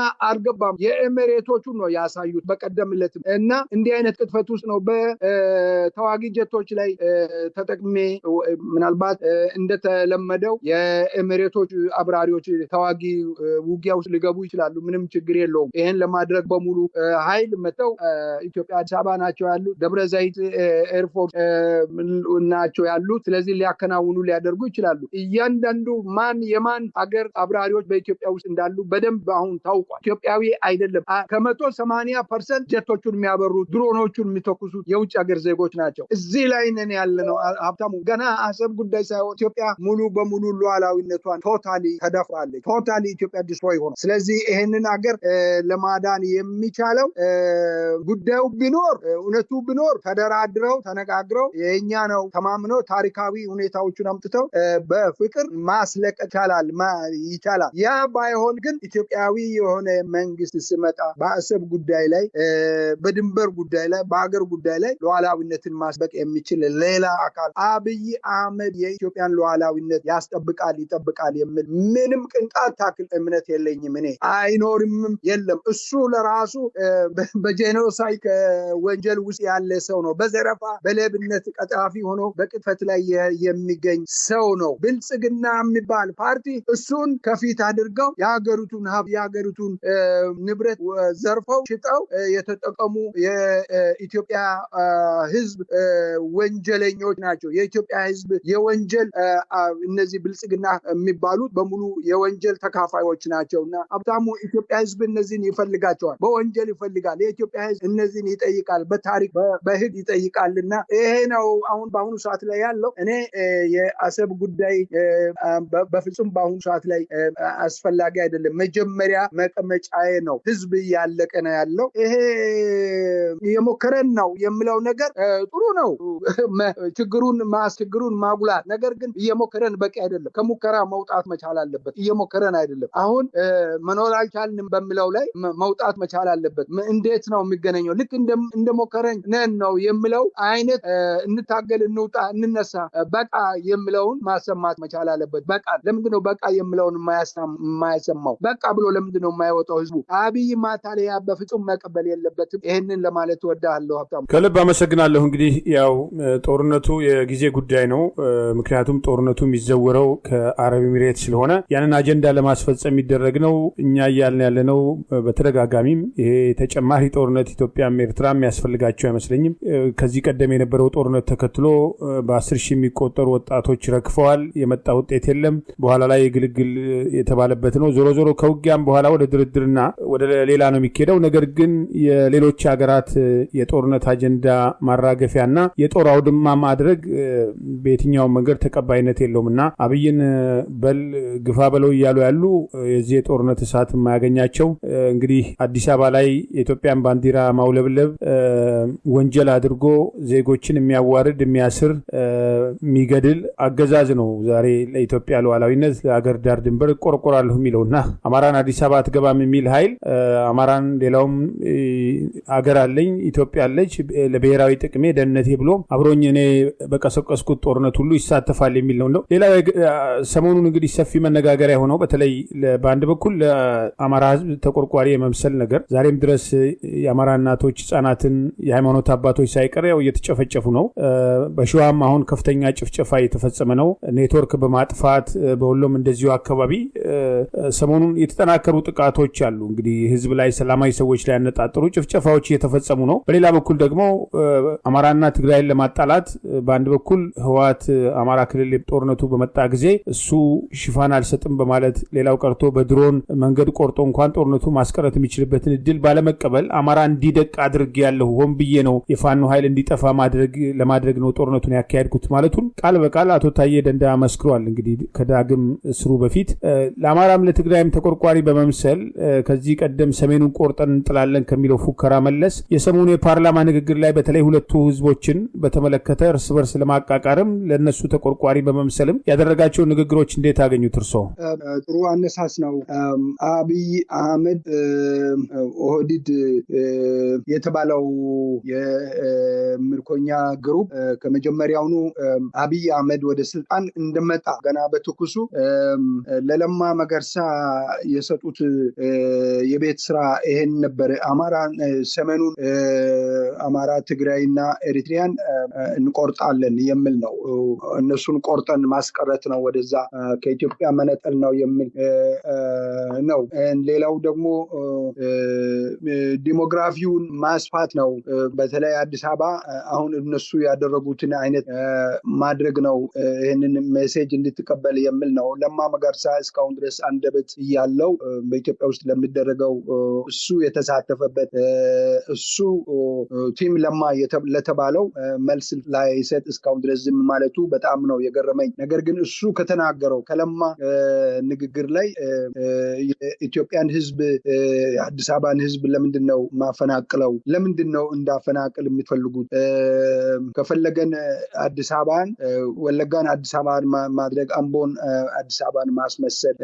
[SPEAKER 1] አልገባም። የኤሚሬቶቹን ነው ያሳዩት በቀደምለትም እና እንዲህ አይነት ቅጥፈት ውስጥ ነው በተዋጊ ጀቶች ላይ ተጠቅሜ ምናልባት እንደተለመደው የኤሚሬቶች አብራሪዎች ተዋጊ ውጊያ ውስጥ ሊገቡ ይችላሉ። ምንም ችግር የለውም። ይሄን ለማድረግ በሙሉ ኃይል መተው ኢትዮጵያ አዲስ አበባ ናቸው ያሉት፣ ደብረ ዘይት ኤርፎርስ ናቸው ያሉት። ስለዚህ ሊያከናውኑ ሊያደርጉ ይችላሉ። እያንዳንዱ የማን ሀገር አብራሪዎች በኢትዮጵያ ውስጥ እንዳሉ በደንብ አሁን ታውቋል። ኢትዮጵያዊ አይደለም። ከ180% ጀቶቹን የሚያበሩት ድሮኖቹን የሚተኩሱት የውጭ ሀገር ዜጎች ናቸው። እዚህ ላይ ነን ያለነው ሀብታሙ። ገና አሰብ ጉዳይ ሳይሆን ኢትዮጵያ ሙሉ በሙሉ ሉዓላዊነቷን ቶታሊ ተደፍራለች። ቶታሊ ኢትዮጵያ ዲስትሮይ ሆነ። ስለዚህ ይሄንን ሀገር ለማዳን የሚቻለው ጉዳዩ ቢኖር እውነቱ ቢኖር ተደራድረው ተነጋግረው የኛ ነው ተማምነው ታሪካዊ ሁኔታዎችን አምጥተው በፍቅር ማስለቀቅ ይቻላል። ያ ባይሆን ግን ኢትዮጵያዊ የሆነ መንግስት ሲመጣ በአሰብ ጉዳይ ላይ በድንበር ጉዳይ ላይ በአገር ጉዳይ ላይ ሉዓላዊነትን ማስበቅ የሚችል ሌላ አካል አብይ አህመድ የኢትዮጵያን ሉዓላዊነት ያስጠብቃል ይጠብቃል የሚል ምንም ቅንጣት ታክል እምነት የለኝም። እኔ አይኖርምም የለም። እሱ ለራሱ በጄኖሳይድ ከወንጀል ውስጥ ያለ ሰው ነው። በዘረፋ በሌብነት ቀጣፊ ሆኖ በቅጥፈት ላይ የሚገኝ ሰው ነው። ብልጽግና የሚባል ፓርቲ እሱን ከፊት አድርገው የሀገሪቱን ሀብት የሀገሪቱን ንብረት ዘርፈው ሽጠው የተጠቀሙ የኢትዮጵያ ህዝብ ወንጀለኞች ናቸው። የኢትዮጵያ ህዝብ የወንጀል እነዚህ ብልጽግና የሚባሉት በሙሉ የወንጀል ተካፋዮች ናቸውና ሀብታሙ ኢትዮጵያ ህዝብ እነዚህን ይፈልጋቸዋል። በወንጀል ይፈልጋል። የኢትዮጵያ ህዝብ እነዚህን ይጠይቃል። በታሪክ በህግ ይጠይቃልና ይሄ ነው አሁን በአሁኑ ሰዓት ላይ ያለው። እኔ የአሰብ ጉዳይ በፍጹም በአሁኑ ሰዓት ላይ አስፈላጊ አይደለም። መጀመሪያ መቀመጫዬ ነው። ህዝብ እያለቀ ነው ያለው። ይሄ የሞከረን ነው የምለው ነገር ጥሩ ነው። ችግሩን ማጉላት፣ ነገር ግን እየሞከረን በቂ አይደለም። ከሙከራ መውጣት መቻል አለበት። እየሞከረን አይደለም። አሁን መኖር አልቻልንም በሚለው ላይ መውጣት መቻል አለበት። እንዴት ነው የሚገናኘው? ልክ እንደሞከረን ነን ነው የምለው አይነት እንታገል፣ እንውጣ፣ እንነሳ፣ በቃ የምለውን ማሰማት መቻል አለበት። በቃ ለምንድነው በቃ የምለውን የማያሰማው? በቃ ብሎ ለምንድነው የማይወጣው ህዝቡ? አብይ ማታለያ በፍጹም መቀበል የለበትም። ይሄንን ለማለት እወዳለሁ። ሀብታሙ
[SPEAKER 2] ከልብ አመሰግናለሁ። እንግዲህ ያው ጦርነቱ የጊዜ ጉዳይ ነው። ምክንያቱም ጦርነቱ የሚዘወረው ከአረብ ኤሚሬት ስለሆነ ያንን አጀንዳ ለማስፈጸም የሚደረግ ነው። እኛ እያልን ያለነው በተደጋጋሚም ይሄ ተጨማሪ ጦርነት ኢትዮጵያም ኤርትራም የሚያስፈልጋቸው አይመስለኝም። ከዚህ ቀደም የነበረው ጦርነት ተከትሎ በ10 ሺህ የሚቆጠሩ ወጣቶች ረግፈዋል። የመጣ ውጤት የለም። በኋላ ላይ ግልግል የተባለበት ነው። ዞሮ ዞሮ ከውጊያም በኋላ ወደ ድርድርና ወደ ሌላ ነው የሚካሄደው። ነገር ግን የሌሎች ሀገራት የጦርነት አጀንዳ ማራገፊያና የጦር አውድማ ማድረግ በየትኛውም መንገድ ተቀባይነት የለውም እና አብይን በል ግፋ በለው እያሉ ያሉ የዚህ የጦርነት እሳት የማያገኛቸው እንግዲህ አዲስ አበባ ላይ የኢትዮጵያን ባንዲራ ማውለብለብ ወንጀል አድርጎ ዜጎችን የሚያዋርድ የሚያስር የሚገድል አገዛዝ ነው ዛሬ ለኢትዮጵያ ሉዓላዊነት ለሀገር ዳር ድንበር እቆረቆራለሁ የሚለውና አማራን አዲስ አበባ አትገባም የሚል ኃይል አማራን ሌላውም አገር አለኝ ኢትዮጵያ አለች ለብሔራዊ ጥቅሜ ደህንነቴ ብሎ አብሮኝ እኔ በቀሰቀስኩት ጦርነት ሁሉ ይሳተፋል የሚል ነው። ሌላ ሰሞኑን እንግዲህ ሰፊ መነጋገሪያ ሆነው በተለይ በአንድ በኩል ለአማራ ህዝብ ተቆርቋሪ የመምሰል ነገር ዛሬም ድረስ የአማራ እናቶች ህጻናትን የሃይማኖት አባቶች ሳይቀር ያው እየተጨፈጨፉ ነው። በሸዋም አሁን ከፍተኛ ጭፍጨፋ እየተፈጸመ ነው። ኔትወርክ በማጥፋት በሁሉም እንደዚሁ አካባቢ ሰሞኑን የተጠናከሩ ጥቃቶች አሉ። እንግዲህ ህዝብ ላይ ሰላማዊ ሰዎች ላይ ያነጣጠሩ ጭፍጨፋዎች እየተፈጸሙ ነው። በሌላ በኩል ደግሞ አማራና ትግራይን ለማጣላት በአንድ በኩል ህወሓት አማራ ክልል ጦርነቱ በመጣ ጊዜ እሱ ሽፋን አልሰጥም በማለት ሌላው ቀርቶ በድሮን መንገድ ቆርጦ እንኳን ጦርነቱ ማስቀረት የሚችልበትን እድል ባለመቀበል አማራ እንዲደቅ አድርግ ያለው ሆን ብዬ ነው የፋኖ ኃይል እንዲጠፋ ለማድረግ ነው ጦርነቱን ያካሄድኩት ማለቱን ቃል በቃል አቶ ታዬ ደንዳ መስክሯል። እንግዲህ ከዳግም እስሩ በፊት ለአማራም ለትግራይም ተቆርቋሪ በመምሰል ከዚህ ቀደም ሰሜኑን ቆርጠን እንጥላለን ከሚለው ፉከራ መለስ የሰሞኑ የፓርላማ ንግግር ላይ በተለይ ሁለቱ ህዝቦችን በተመለከተ እርስ በርስ ለማቃቃርም ለነሱ ተቆርቋሪ በመምሰልም ያደረጋቸው ንግግሮች እንዴት አገኙት እርሶ?
[SPEAKER 1] ጥሩ አነሳስ ነው። አብይ አህመድ ኦህዲድ የተባለው የምርኮኛ ግሩፕ ከመጀመሪያውኑ አብይ አህመድ ወደ ስልጣን እንደመጣ ገና በትኩሱ ለለማ መገርሳ የሰጡት የቤት ስራ ይሄን ነበር። አማራን ሰሜኑን አማራ ትግራይና ኤሪትሪያን እንቆርጣለን የሚል ነው። እነሱን ቆርጠን ማስቀረት ነው፣ ወደዛ ከኢትዮጵያ መነጠል ነው የሚል ነው። ሌላው ደግሞ ዲሞግራፊውን ማስፋት ነው። በተለይ አዲስ አበባ አሁን እነሱ ያደረጉትን አይነት ማድረግ ነው። ይህንን ሜሴጅ እንድትቀበል የሚል ነው። ለማ መገርሳ እስካሁን ድረስ አንደበት እያለው በኢትዮጵያ ውስጥ ለሚደረገው እሱ የተሳተፈበት እሱ ቲም ለማ ለተባለው መልስ ላይሰጥ እስካሁን ድረስ ዝም ማለቱ በጣም ነው የገረመኝ። ነገር ግን እሱ ከተናገረው ከለማ ንግግር ላይ የኢትዮጵያን ሕዝብ አዲስ አበባን ሕዝብ ለምንድን ነው ማፈናቅለው? ለምንድን ነው እንዳፈናቅል የምትፈልጉት? ከፈለገን አዲስ አበባን ወለጋን አዲስ አበባን ማድረግ፣ አምቦን አዲስ አበባን ማስመሰል፣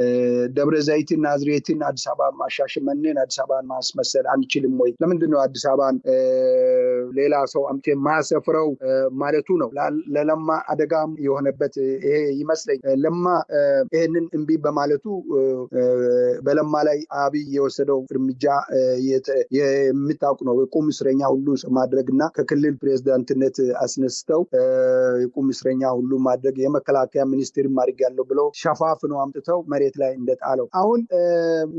[SPEAKER 1] ደብረ ዘይትን ናዝሬትን አዲስ አበባ ማሻሽመኔን አዲስ አበባን ማስመሰል አንችልም ወይ? ለምንድን ነው አዲስ አበባን ሌላ ሰው አምጤ ማሰፍረው ማለቱ ነው ለለማ አደጋም የሆነበት ይሄ ይመስለኝ። ለማ ይሄንን እምቢ በማለቱ በለማ ላይ አብይ የወሰደው እርምጃ የሚታወቅ ነው። የቁም እስረኛ ሁሉ ማድረግና ከክልል ፕሬዝዳንትነት አስነስተው የቁም እስረኛ ሁሉ ማድረግ የመከላከያ ሚኒስቴር ማድረግ ያለው ብለው ሸፋፍነው አምጥተው መሬት ላይ እንደጣለው። አሁን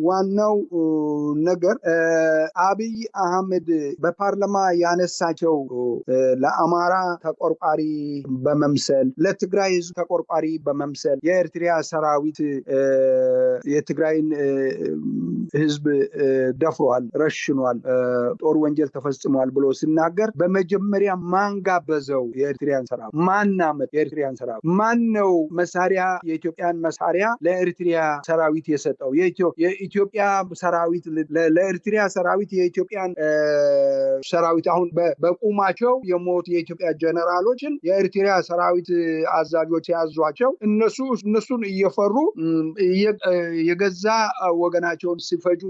[SPEAKER 1] ዋናው ነገር አብይ አህመድ በፓርላማ ያነሳቸው ለአማራ ተቆርቋሪ በመምሰል ለትግራይ ህዝብ ተቆርቋሪ በመምሰል የኤርትራ ሰራዊት የትግራይን ህዝብ ደፍሯል፣ ረሽኗል፣ ጦር ወንጀል ተፈጽሟል ብሎ ሲናገር በመጀመሪያ ማን ጋበዘው? የኤርትራን ሰራዊት ማናመጥ? የኤርትራን ሰራዊት ማን ነው መሳሪያ የኢትዮጵያን መሳሪያ ለኤርትራ ሰራዊት የሰጠው? የኢትዮጵያ ሰራዊት ለኤርትራ ሰራዊት የኢትዮጵያን ሰራዊት አሁን በቁማቸው የሞት የኢትዮጵያ ጀነራሎችን የኤርትራ ሰራዊት አዛዦች ያዟቸው እነሱን እየፈሩ የገዛ ወገናቸውን ሲፈጁ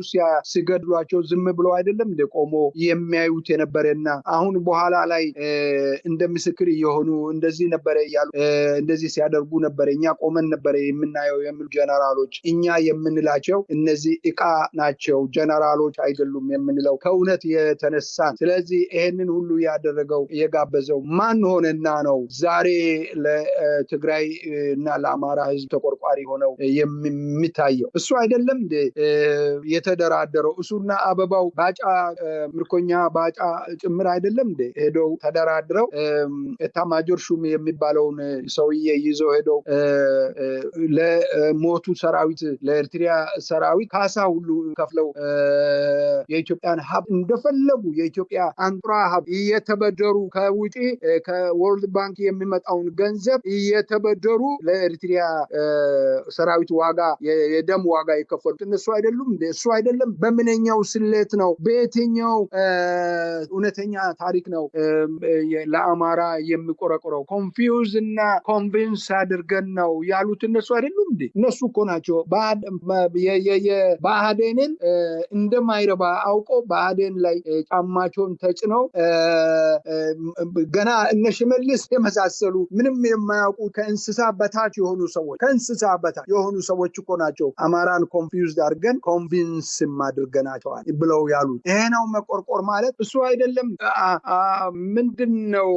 [SPEAKER 1] ሲገድሏቸው ዝም ብለው አይደለም እንደ ቆሞ የሚያዩት የነበረና አሁን በኋላ ላይ እንደ ምስክር እየሆኑ እንደዚህ ነበረ እያሉ እንደዚህ ሲያደርጉ ነበረ፣ እኛ ቆመን ነበረ የምናየው የሚሉ ጀነራሎች እኛ የምንላቸው እነዚህ ዕቃ ናቸው፣ ጀነራሎች አይደሉም የምንለው ከእውነት የተነሳ። ስለዚህ ይሄንን ሁሉ ያደረገው የጋበዘው ማን ሆነና ነው ዛሬ ለትግራይ እና ለአማራ ህዝብ ተቆርቋሪ ሆነው የሚታየው? እሱ አይደለም እንደ የተደራደረው? እሱና አበባው ባጫ ምርኮኛ ባጫ ጭምር አይደለም እንደ ሄደው ተደራድረው ኤታማዦር ሹም የሚባለውን ሰውዬ ይዘው ሄደው ለሞቱ ሰራዊት ለኤርትራ ሰራዊት ካሳ ሁሉ ከፍለው የኢትዮጵያን ሀብት እንደፈለጉ የኢትዮጵያ አንጡራ ሀብት እየተበደሩ ከውጪ ከወርልድ ባንክ የሚመጣውን ገንዘብ እየተበደሩ ለኤርትራ ሰራዊት ዋጋ የደም ዋጋ የከፈሉት እነሱ አይደሉም እንዴ? እሱ አይደለም? በምንኛው ስሌት ነው? በየትኛው እውነተኛ ታሪክ ነው ለአማራ የሚቆረቆረው? ኮንፊውዝ እና ኮንቪንስ አድርገን ነው ያሉት እነሱ አይደሉም እንዴ? እነሱ እኮ ናቸው ብአዴንን እንደማይረባ አውቀው ብአዴን ላይ ጫማቸውን ተጭነው ገና እነ ሽመልስ የመሳሰሉ ምንም የማያውቁ ከእንስሳ በታች የሆኑ ሰዎች እኮ ናቸው አማራን ኮንፊውዝድ አድርገን ኮንቪንስ አድርገናቸዋል ብለው ያሉት። ይሄ ነው መቆርቆር ማለት? እሱ አይደለም? ምንድነው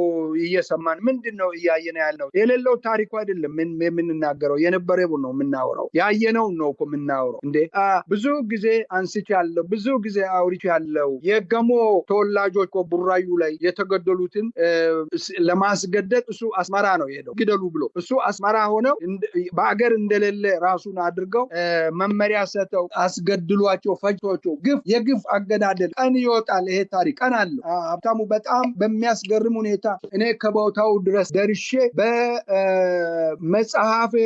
[SPEAKER 1] እየሰማን ምንድነው እያየን ያለው? የሌለው ታሪኩ አይደለም የምንናገረው፣ የነበረው ነው የምናወራው፣ ያየነው ነው እኮ የምናወራው እንዴ። ብዙ ጊዜ አንስቻለሁ፣ ብዙ ጊዜ አውርቻለሁ። የገሞ ተወላጆች እኮ ቡራዩ ላይ የተገደሉትን ለማስገደድ እሱ አስመራ ነው የሄደው ግደሉ ብሎ። እሱ አስመራ ሆነው በአገር እንደሌለ ራሱን አድርገው መመሪያ ሰጥተው አስገድሏቸው፣ ፈጅቷቸው የግፍ አገዳደል ቀን ይወጣል። ይሄ ታሪክ ቀን አለው። ሀብታሙ በጣም በሚያስገርም ሁኔታ እኔ ከቦታው ድረስ ደርሼ በመጽሐፌ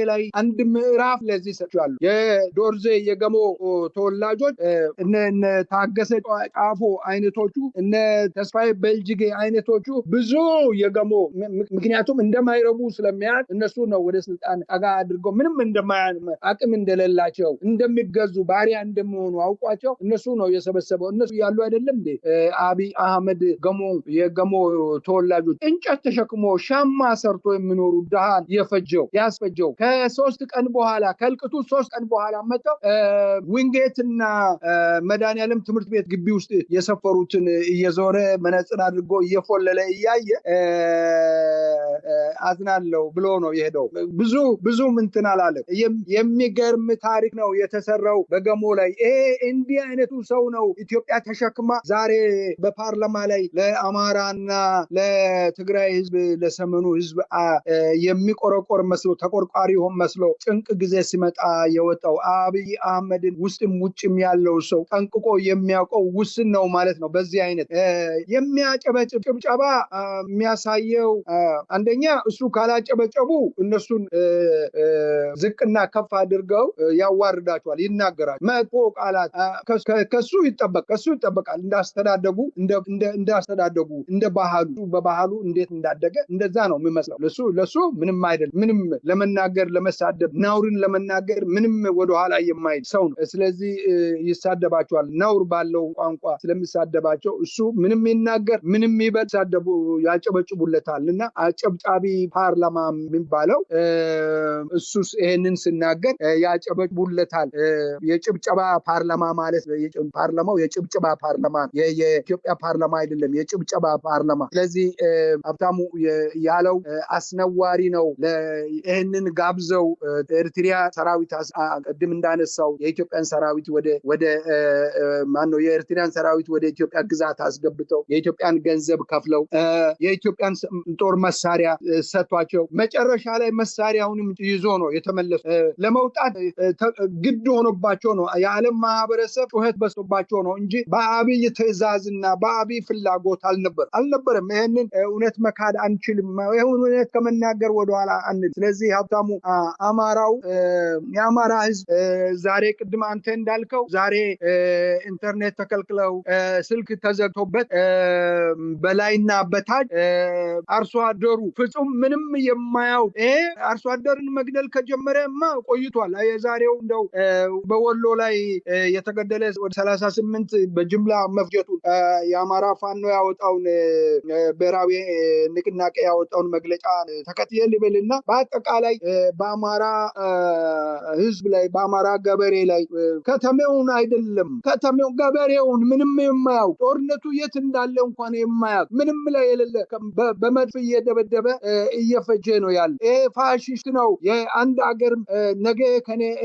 [SPEAKER 1] ላይ አንድ ምዕራፍ ለዚህ ሰጥቻለሁ። የዶርዜ የገሞ ተወላጆች እነ ታገሰ ጫፎ አይነቶቹ እነ ተስፋዬ በልጅጌ አይነቶቹ ብዙ የገሞ ምክንያቱም እንደማይረቡ ስለሚያል እነሱ ነው ወደ ስልጣን ጠጋ አድርገው ምንም አቅም እንደሌላቸው እንደሚገዙ ባሪያ እንደሚሆኑ አውቋቸው እነሱ ነው የሰበሰበው። እነሱ ያሉ አይደለም እንዴ አብይ አህመድ የገሞ ተወላጆች እንጨት ተሸክሞ ሻማ ሰርቶ የሚኖሩ ደሃን ያስፈጀው ከ3 ቀን በኋላ ከልቅቱ 3 ቀን በኋላ መጣው ዊንጌትና እና መድኃኒዓለም ትምህርት ቤት ግቢ ውስጥ የሰፈሩትን እየዞረ መነጽር አድርጎ እየፎለለ እያየ አዝናለሁ ብሎ ነው የሄደው። ብዙ እንትን አላለ። የሚገርም ታሪክ ነው የተሰራው በገሞ ላይ። ይሄ እንዲህ አይነቱ ሰው ነው ኢትዮጵያ ተሸክማ ዛሬ በፓርላማ ላይ ለአማራና ለትግራይ ህዝብ ለሰሜኑ ህዝብ የሚቆረቆር መስሎ ተቆርቋሪ ሆን መስሎ ጭንቅ ጊዜ ሲመጣ የወጣው አብይ አህመድን ውስጥም ውጭም ያለው ሰው ጠንቅቆ የሚያውቀው ውስን ነው ማለት ነው። በዚህ አይነት የሚያጨበጭብ ጭብጨባ የሚያሳየው አንደኛ እሱ ካላጨበጨቡ እነሱን ዝቅና ከፍ አድርገው ያዋርዳቸዋል፣ ይናገራል። መጥፎ ቃላት ከሱ ይጠበቃል። እንዳስተዳደጉ እንደ በባህሉ እንዴት እንዳደገ እንደዛ ነው የሚመስለው። ለሱ ምንም አይደለም። ምንም ለመናገር ለመሳደብ ናውርን ለመናገር ምንም ወደኋላ የማይል ሰው ነው። ስለዚህ ይሳደባቸዋል። ናውር ባለው ቋንቋ ስለሚሳደባቸው እሱ ምንም ይናገር ምንም ይበል ሳደቡ ያጨበጭቡለታልና አጨብጫቢ ፓርላማ የሚባለው እሱስ ይሄንን ሲናገር ያጨበጭቡለታል። የጭብጨባ ፓርላማ ማለት ፓርላማው የጭብጨባ ፓርላማ የኢትዮጵያ ፓርላማ አይደለም፣ የጭብጨባ ፓርላማ። ስለዚህ ሀብታሙ ያለው አስነዋሪ ነው። ይሄንን ጋብዘው ኤርትሪያ ሰራዊት ቅድም እንዳነሳው የኢትዮጵያን ሰራዊት ወደ ማነው የኤርትሪያን ሰራዊት ወደ ኢትዮጵያ ግዛት አስገብተው የኢትዮጵያን ገንዘብ ከፍለው የኢትዮጵያን ጦር መሳሪያ ሰጥቷቸው መጨረሻ ላይ መሳሪያውንም ይዞ ነው የተመለሱ። ለመውጣት ግድ ሆኖባቸው ነው። የዓለም ማህበረሰብ ጩኸት በዝቶባቸው ነው እንጂ በአብይ ትዕዛዝና በአብይ ፍላጎት አልነበረም። ይሄንን እውነት መካድ አንችልም። ይሄን እውነት ከመናገር ወደኋላ አንል። ስለዚህ ሀብታሙ የአማራ ህዝብ ዛሬ ቅድም አንተ እንዳልከው ዛሬ ኢንተርኔት ተከልክለው ስልክ ተዘግቶበት በላይና በታች አርሶ አደሩ ፍጹም ምንም የማያውቅ አርሶ አደርን መግደል ከጀመረማ ቆይቷል። የዛሬው እንደው በወሎ ላይ የተገደለ ወደ 38 በጅምላ መፍጀቱ የአማራ ፋኖ ያወጣውን ብሔራዊ ንቅናቄ ያወጣውን መግለጫ ተከትዬ ልበልና በአጠቃላይ በአማራ ህዝብ ላይ በአማራ ገበሬ ላይ ከተሜውን አይደለም ከተሜው ገበሬውን ምንም የማያውቅ ጦርነቱ የት እንዳለ እንኳን የማያውቅ ምንም ላይ የሌለ በመድፍ እየደበደበ እየፈጀ ነው ያለ። ፋሺስት ነው። የአንድ አገር ነገ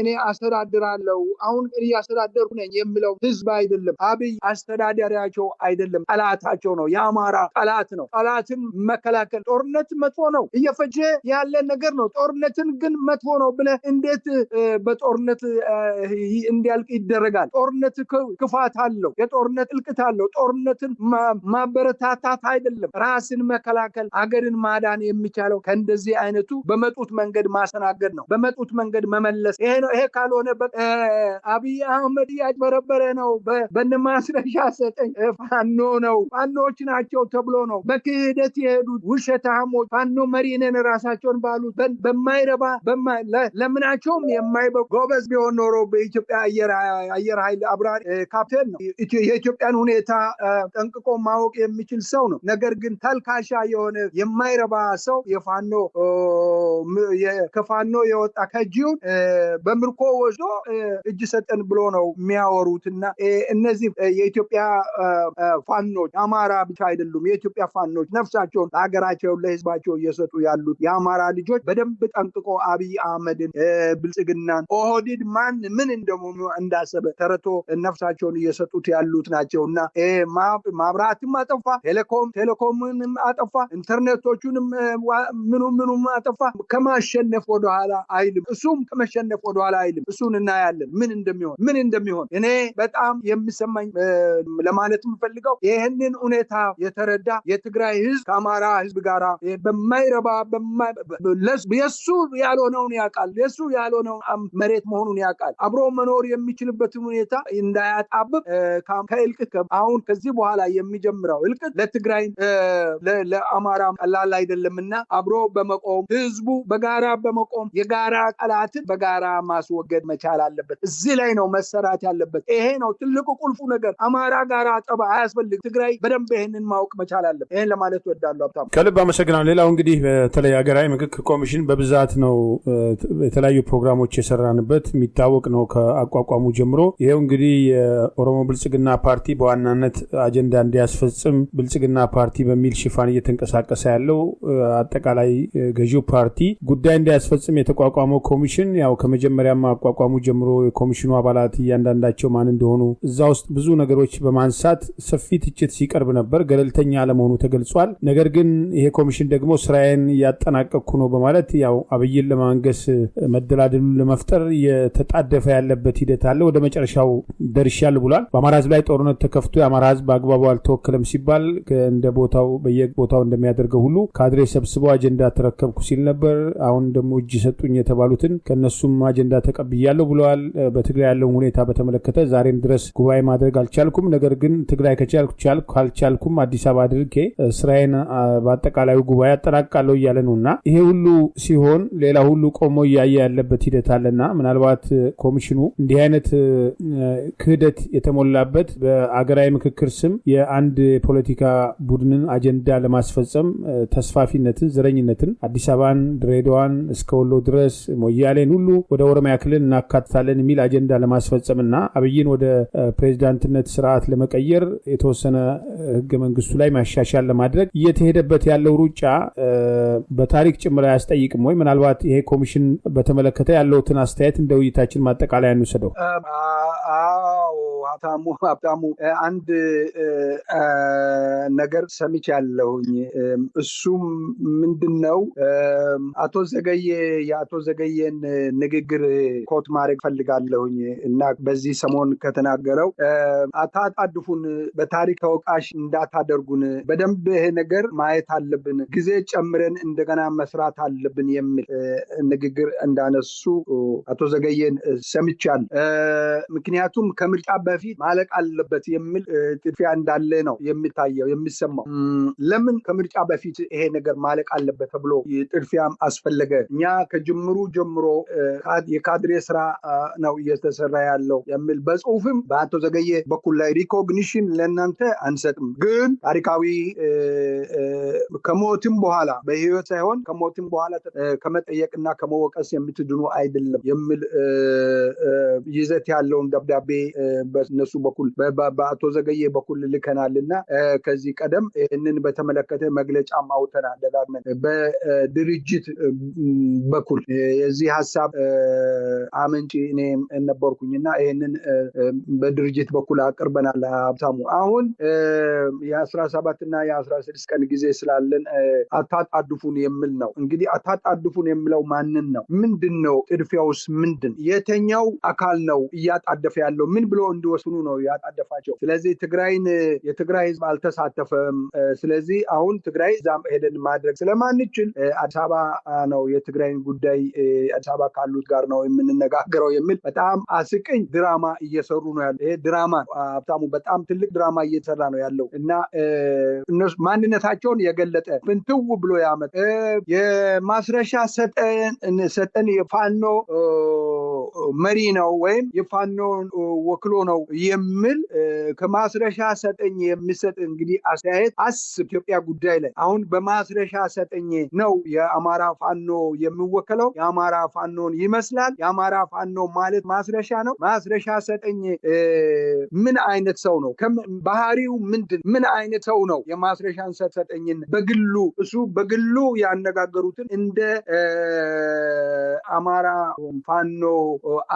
[SPEAKER 1] እኔ አስተዳድራለሁ አሁን እያስተዳደርኩ ነኝ የሚለው ህዝብ አይደለም። አብይ አስተዳዳሪያቸው አይደለም፣ ጠላታቸው ነው። የአማራ ጠላት ነው። ጠላትን መከላከል ጦርነት መጥፎ ነው፣ እየፈጀ ያለ ነገር ነው። ጦርነትን ግን መጥፎ ነው ብለህ እንዴት በጦርነት እንዲያልቅ ይደረጋል? ጦርነት ክፋት አለው፣ የጦርነት እልቅት አለው። ጦርነትን ማበረታታት አይደለም፣ ራስን መከላከል አገርን ማዳን የሚቻለው ከእንደዚህ አይነቱ በመጡት መንገድ ማስተናገድ ነው፣ በመጡት መንገድ መመለስ። ይሄ ካልሆነ አብይ አህመድ ያጭበረበረ ነው። በነማስረሻ ሰጠኝ ፋኖ ነው ፋኖች ናቸው ተብሎ ነው በክህደት የሄዱት ውሸታሞች። ፋኖ መሪ ነን ራሳቸውን ባሉት በማይረባ ለምናቸውም የማይበቁ ጎበዝ ቢሆን ኖሮ በኢትዮጵያ አየር ኃይል አብራሪ ካፕቴን ነው። የኢትዮጵያን ሁኔታ ጠንቅቆ ማወቅ የሚችል ሰው ነው። ነገር ግን ተልካሻ የሆነ የማይረባ ሰው ከፋኖ የወጣ ከጂውን በምርኮ ወስዶ እጅ ሰጠን ብሎ ነው የሚያወሩትና እነዚህ የኢትዮጵያ ፋኖች አማራ ብቻ አይደሉም። የኢትዮጵያ ፋኖች ነፍሳቸውን ለሀገራቸው ለህዝባቸው እየሰጡ ያሉት የአማራ ልጆች በደንብ ጠንቅቆ አብይ አህመድን ብልጽግናን ኦህዴድ ምን እንዳሰበ ተረቶ ነፍሳቸውን እየሰጡት ያሉት ናቸውና ማብራትም አጠፋ፣ ቴሌኮምንም አጠፋ፣ ኢንተርኔቶቹንም ምኑም አጠፋ። ከማሸነፍ ወደኋላ አይልም። እሱም ከመሸነፍ ወደኋላ አይልም። እሱን እናያለን ምን እንደሚሆን። እኔ በጣም የሚሰማኝ ለማለት የምፈልገው ይህንን ሁኔታ የተረዳ የትግራይ ህዝብ ከአማራ ህዝብ ጋር በማይረባ የሱ ያልሆነውን ያውቃል። የሱ ያልሆነው መሬት መሆኑን ያውቃል። አብሮ መኖር የሚችልበትን ሁኔታ እንዳያጣብብ ከእልቅት አሁን ከዚህ በኋላ የሚጀምረው እልቅት ለትግራይ ለአማራ ቀላል አይደለምና አብሮ በመቆም ህዝቡ በጋራ በመቆም የጋራ ጠላትን በጋራ ማስወገድ መቻል አለበት። እዚህ ላይ ነው መሰራት ያለበት። ይሄ ነው ትልቁ ቁልፉ ነገር። አማራ ጋራ ጠባ አያስፈልግ። ትግራይ በደንብ ይሄንን ማወቅ መቻል አለበት። ይሄን ለማለት ወዳለሁ። ሀብታሙ
[SPEAKER 2] ከልብ አመሰግናለሁ። ሌላው እንግዲህ በተለይ ሀገራዊ ምክክር ኮሚሽን በብዛት ነው የተለያዩ ፕሮግራሞች የሰራንበት የሚታወቅ ነው ከአቋቋሙ ጀምሮ ይሄው እንግዲህ የኦሮሞ ብልጽግና ፓርቲ በዋናነት አጀንዳ እንዲያስፈጽም ብልጽግና ፓርቲ በሚል ሽፋን እየተንቀሳቀሰ ያለው አጠቃላይ ገዢው ፓርቲ ጉዳይ እንዲያስፈጽም የተቋቋመው ኮሚሽን ያው ከመጀመሪያም አቋቋሙ ጀምሮ የኮሚሽኑ አባላት እያንዳንዳቸው ማን እንደሆኑ እዛ ውስጥ ብዙ ነገሮች በማንሳት ሰፊ ትችት ሲቀርብ ነበር። ገለልተኛ አለመሆኑ ተገልጿል። ነገር ግን ይሄ ኮሚሽን ደግሞ ስራዬን እያጠናቀቅኩ ነው በማለት ያው አብይን ለማንገስ መደላደሉን ለመፍጠር የተጣደፈ ያለበት ሂደት አለ። ወደ መጨረሻው ደርሻል ብሏል። በአማራ ህዝብ ላይ ጦርነት ተከፍቶ የአማራ ህዝብ አግባቡ አልተወከለም ሲባል እንደ ቦታው በየቦታው እንደሚያደርገው ሁሉ ካድሬ ሰብስበው አጀንዳ ተረከብኩ ሲል ነበር። አሁን ደግሞ እጅ ሰጡኝ የተባሉትን ከነሱም አጀንዳ ተቀብያለሁ ብለዋል። በትግራይ ያለውን ሁኔታ በተመለከተ ዛሬም ድረስ ጉባኤ ማድረግ አልቻልኩም፣ ነገር ግን ትግራይ ከቻልኩ ካልቻልኩም አዲስ አበባ አድርጌ ስራዬን በአጠቃላዩ ጉባኤ አጠናቅቃለሁ እያለ ነውና ይሄ ሁሉ ሲሆን ሌላ ሁሉ ቆሞ እያየ ያለበት ሂደት አለና ምናልባት ኮሚሽኑ እንዲህ አይነት ክህደት የተሞላበት በአገራዊ ምክክር ስም የአንድ የፖለቲካ ቡድንን አጀንዳ ለማስፈጸም ተስፋፊነትን፣ ዘረኝነትን አዲስ አበባን፣ ድሬዳዋን እስከ ወሎ ድረስ ሞያሌን ሁሉ ወደ ኦሮሚያ ክልል እናካትታለን የሚል አጀንዳ ለማስፈጸምና አብይን ወደ ፕሬዝዳንትነት ስርዓት ለመቀየር የተወሰነ ህገ መንግስቱ ላይ ማሻሻል ለማድረግ እየተሄደበት ያለው ሩጫ በታሪክ ጭምር አያስጠይቅም ወይ? ምናልባት ይሄ ኮሚሽን በተመለከተ ያለውትን አስተያየት እንደ ውይይታችን ማጠቃለያ እንውሰደው።
[SPEAKER 1] አዎ ሀብታሙ አንድ ነገር ሰምቻለሁኝ። እሱም ምንድነው አቶ ዘገየን ንግግር ኮት ማድረግ ፈልጋለሁኝ እና በዚህ ሰሞን ከተናገረው አታጣድፉን፣ በታሪክ ተወቃሽ እንዳታደርጉን፣ በደንብ ይሄ ነገር ማየት አለብን፣ ጊዜ ጨምረን እንደገና መስራት አለብን የሚል ንግግር እንዳነሱ አቶ ዘገየን ሰምቻለሁ። ምክንያቱም ከምርጫ በፊት ማለቅ አለበት የሚል ጥፊያ እንዳለ ነው የሚታየው የሚሰማው። ለምን ከምርጫ በፊት ይሄ ነገር ማለቅ አለበት ተብሎ ጥድፊያም አስፈለገ? እኛ ከጅምሩ ጀምሮ የካድሬ ስራ ነው እየተሰራ ያለው የሚል በጽሁፍም በአቶ ዘገየ በኩል ላይ ሪኮግኒሽን ለእናንተ አንሰጥም፣ ግን ታሪካዊ ከሞትም በኋላ በህይወት ሳይሆን ከሞትም በኋላ ከመጠየቅና ከመወቀስ የምትድኑ አይደለም የሚል ይዘት ያለውን ደብዳቤ በእነሱ በኩል በአቶ ዘገየ በኩል ልከናልና ከዚህ ቀደም ይህንን በተመለከተ መግለጫ አውጥተናል ደጋግመን። በድርጅት በኩል የዚህ ሀሳብ አመንጪ እኔ ነበርኩኝና ይህንን በድርጅት በኩል አቅርበናል። ሀብታሙ አሁን የ17 እና የ16 ቀን ጊዜ ስላለን አታጣድፉን የሚል ነው። እንግዲህ አታጣድፉን የሚለው ማንን ነው? ምንድን ነው ጥድፊያውስ? ምንድን የተኛው አካል ነው እያጣደፈ ያለው? ምን ብሎ እንዲወስኑ ነው ያጣደፋቸው? ስለዚህ የትግራይ ህዝብ አልተሳተፈም። ስለዚህ አሁን ትግራይ ዛም ሄደን ማድረግ ስለማንችል አዲስ አበባ ነው የትግራይን ጉዳይ አዲስ አበባ ካሉት ጋር ነው የምንነጋገረው የሚል በጣም አስቂኝ ድራማ እየሰሩ ነው ያለው። ይሄ ድራማ ሀብታሙ በጣም ትልቅ ድራማ እየተሰራ ነው ያለው እና እነሱ ማንነታቸውን የገለጠ ፍንትው ብሎ ያመጣ የማስረሻ ሰጠን የፋኖ መሪ ነው ወይም የፋኖ ወክሎ ነው የሚል ከማስረሻ ሰጠኝ የሚሰጥ እንግዲህ አስተያየት አስብ። ኢትዮጵያ ጉዳይ ላይ አሁን በማስረሻ ሰጠኝ ነው የአማራ ፋኖ የሚወከለው። የአማራ ፋኖን ይመስላል። የአማራ ፋኖ ማለት ማስረሻ ነው። ማስረሻ ሰጠኝ ምን አይነት ሰው ነው? ባህሪው ምንድን? ምን አይነት ሰው ነው? የማስረሻን ሰጠኝን እሱ በግሉ ያነጋገሩትን እንደ አማራ ፋኖ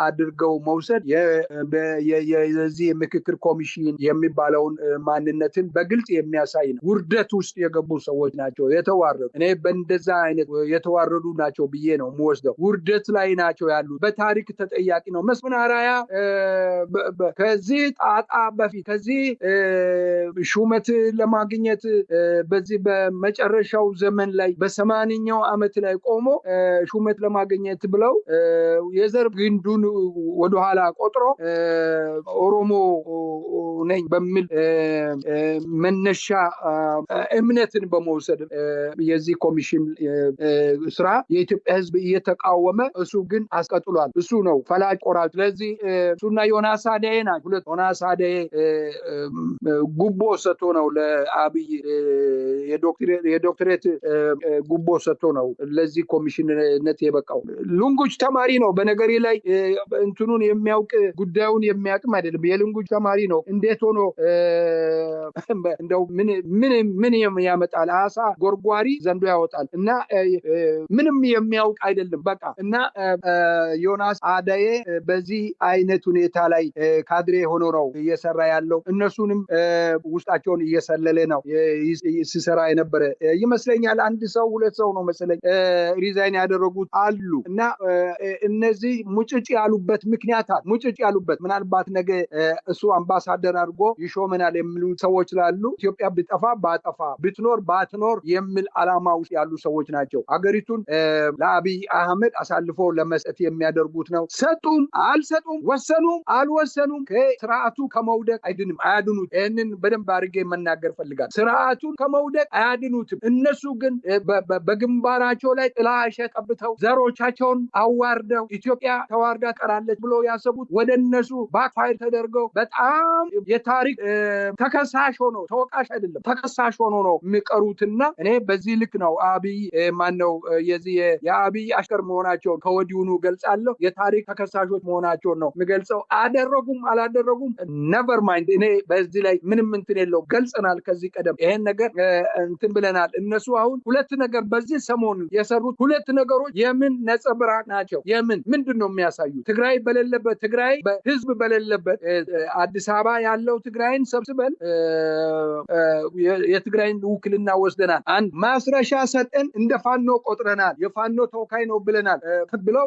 [SPEAKER 1] አድርገው መውሰድ የዚህ የምክክር ኮሚሽን የሚባለውን ማንነትን በግልጽ የሚያሳይ ነው። ውርደት ውስጥ የገቡ ሰዎች ናቸው የተዋረዱ። እኔ በእንደዛ አይነት የተዋረዱ ናቸው ብዬ ነው የምወስደው። ውርደት ላይ ናቸው ያሉት። በታሪክ ተጠያቂ ነው። መስፍን አራያ ከዚህ ጣጣ በፊት ከዚህ ሹመት ለማግኘት በዚህ በመጨረሻው ዘመን ላይ በ80ኛው ዓመት ላይ ቆሞ ሹመት ለማግኘት ብለው የዘር ግንዱን ወደኋላ ቆጥሮ ኦሮሞ ነኝ በሚል መነሻ እምነትን በመውሰድ የዚህ ኮሚሽን ስራ የኢትዮጵያ ህዝብ እየተቃወመ እሱ ግን አስቀጥሏል። እሱ ነው ፈላጭ ቆራጭ። ስለዚህ እሱና ዮናስ አዳዬ ናቸው። ዮናስ አዳዬ ጉቦ ሰጥቶ ነው ለአብይ የዶክትሬት ጉቦ ሰጥቶ ነው ለዚህ ኮሚሽንነት የበቃው። ልንጉጅ ተማሪ ነው። በነገሬ ላይ እንትኑን የሚያውቅ ጉዳዩን የሚያውቅም አይደለም። የልንጉጅ ተማሪ ነው። እንዴት ሆኖ እንደው ምን ያመጣል? አሳ ጎርጓሪ ዘንዶ ያወጣል። እና ምንም የሚያውቅ አይደለም በቃ። እና ዮናስ አዳዬ በዚህ አይነት ሁኔታ ላይ ካድሬ ሆኖ ነው እየሰራ ያለው። እነሱንም ውስጣቸውን እየሰለለ ነው ሲሰራ የነበረ ይመስለኛል። አንድ ሰው ሁለት ሰው ነው መሰለኝ ሪዛይን ያደረጉት አሉ። እና እነዚህ ሙጭጭ ያሉበት ምክንያት ሙጭጭ ያሉበት ምናልባት ነገ እሱ አምባሳደር አድርጎ ይሾመናል የሚሉ ሰዎች ላሉ ኢትዮጵያ ብጠፋ ባጠፋ ብትኖር ባትኖር የሚል አላማ ውስጥ ያሉ ሰዎች ናቸው። አገሪቱን ለአብይ አህመድ አሳልፎ ለመስጠት የሚያደርጉት ነው። ሰጡም አልሰጡም፣ ወሰኑም አልወሰኑም ከስርዓቱ ከመውደቅ አያድኑት። ይህንን በደንብ አድርጌ መናገር ፈልጋል። ስርዓቱን ከመውደቅ አያድኑትም። እነሱ ግን በግንባራቸው ላይ ጥላሸት ቀብተው ዘሮቻቸውን አዋርደው ኢትዮጵያ ተዋርዳ ቀራለች ብሎ ያሰቡት ወደ እነሱ ባክፋይር ተደርገው በጣም የታሪክ ተከሳሽ ሆኖ ተወቃሽ አይደለም ተከሳሽ ሆኖ ነው የሚቀሩትና እኔ በዚህ ልክ ነው አብይ ማነው የዚህ የአብይ አሽከር መሆናቸውን ከወዲሁኑ ገልጻለሁ። የታሪክ ተከሳሾች መሆናቸውን ነው የሚገልጸው። አደረጉም አላደረጉም ነቨር ማይንድ። እኔ በዚህ ላይ ምንም እንትን የለውም። ገልጸናል ከዚህ ቀደም ይሄን ነገር እንትን ብለናል። እነሱ አሁን ሁለት ነገር በዚህ ሰሞን የሰሩት ሁለት ነገሮች የምን ነጸብራቅ ናቸው? ምንድን ነው የሚያሳዩ? ትግራይ በሌለበት ትግራይ በህዝብ በሌለበት አዲስ አበባ ያለው ትግራይን ሰብስበን የትግራይን ውክልና ወስደናል። አንድ ማስረሻ ሰጠን፣ እንደ ፋኖ ቆጥረናል፣ የፋኖ ተወካይ ነው ብለናል ብለው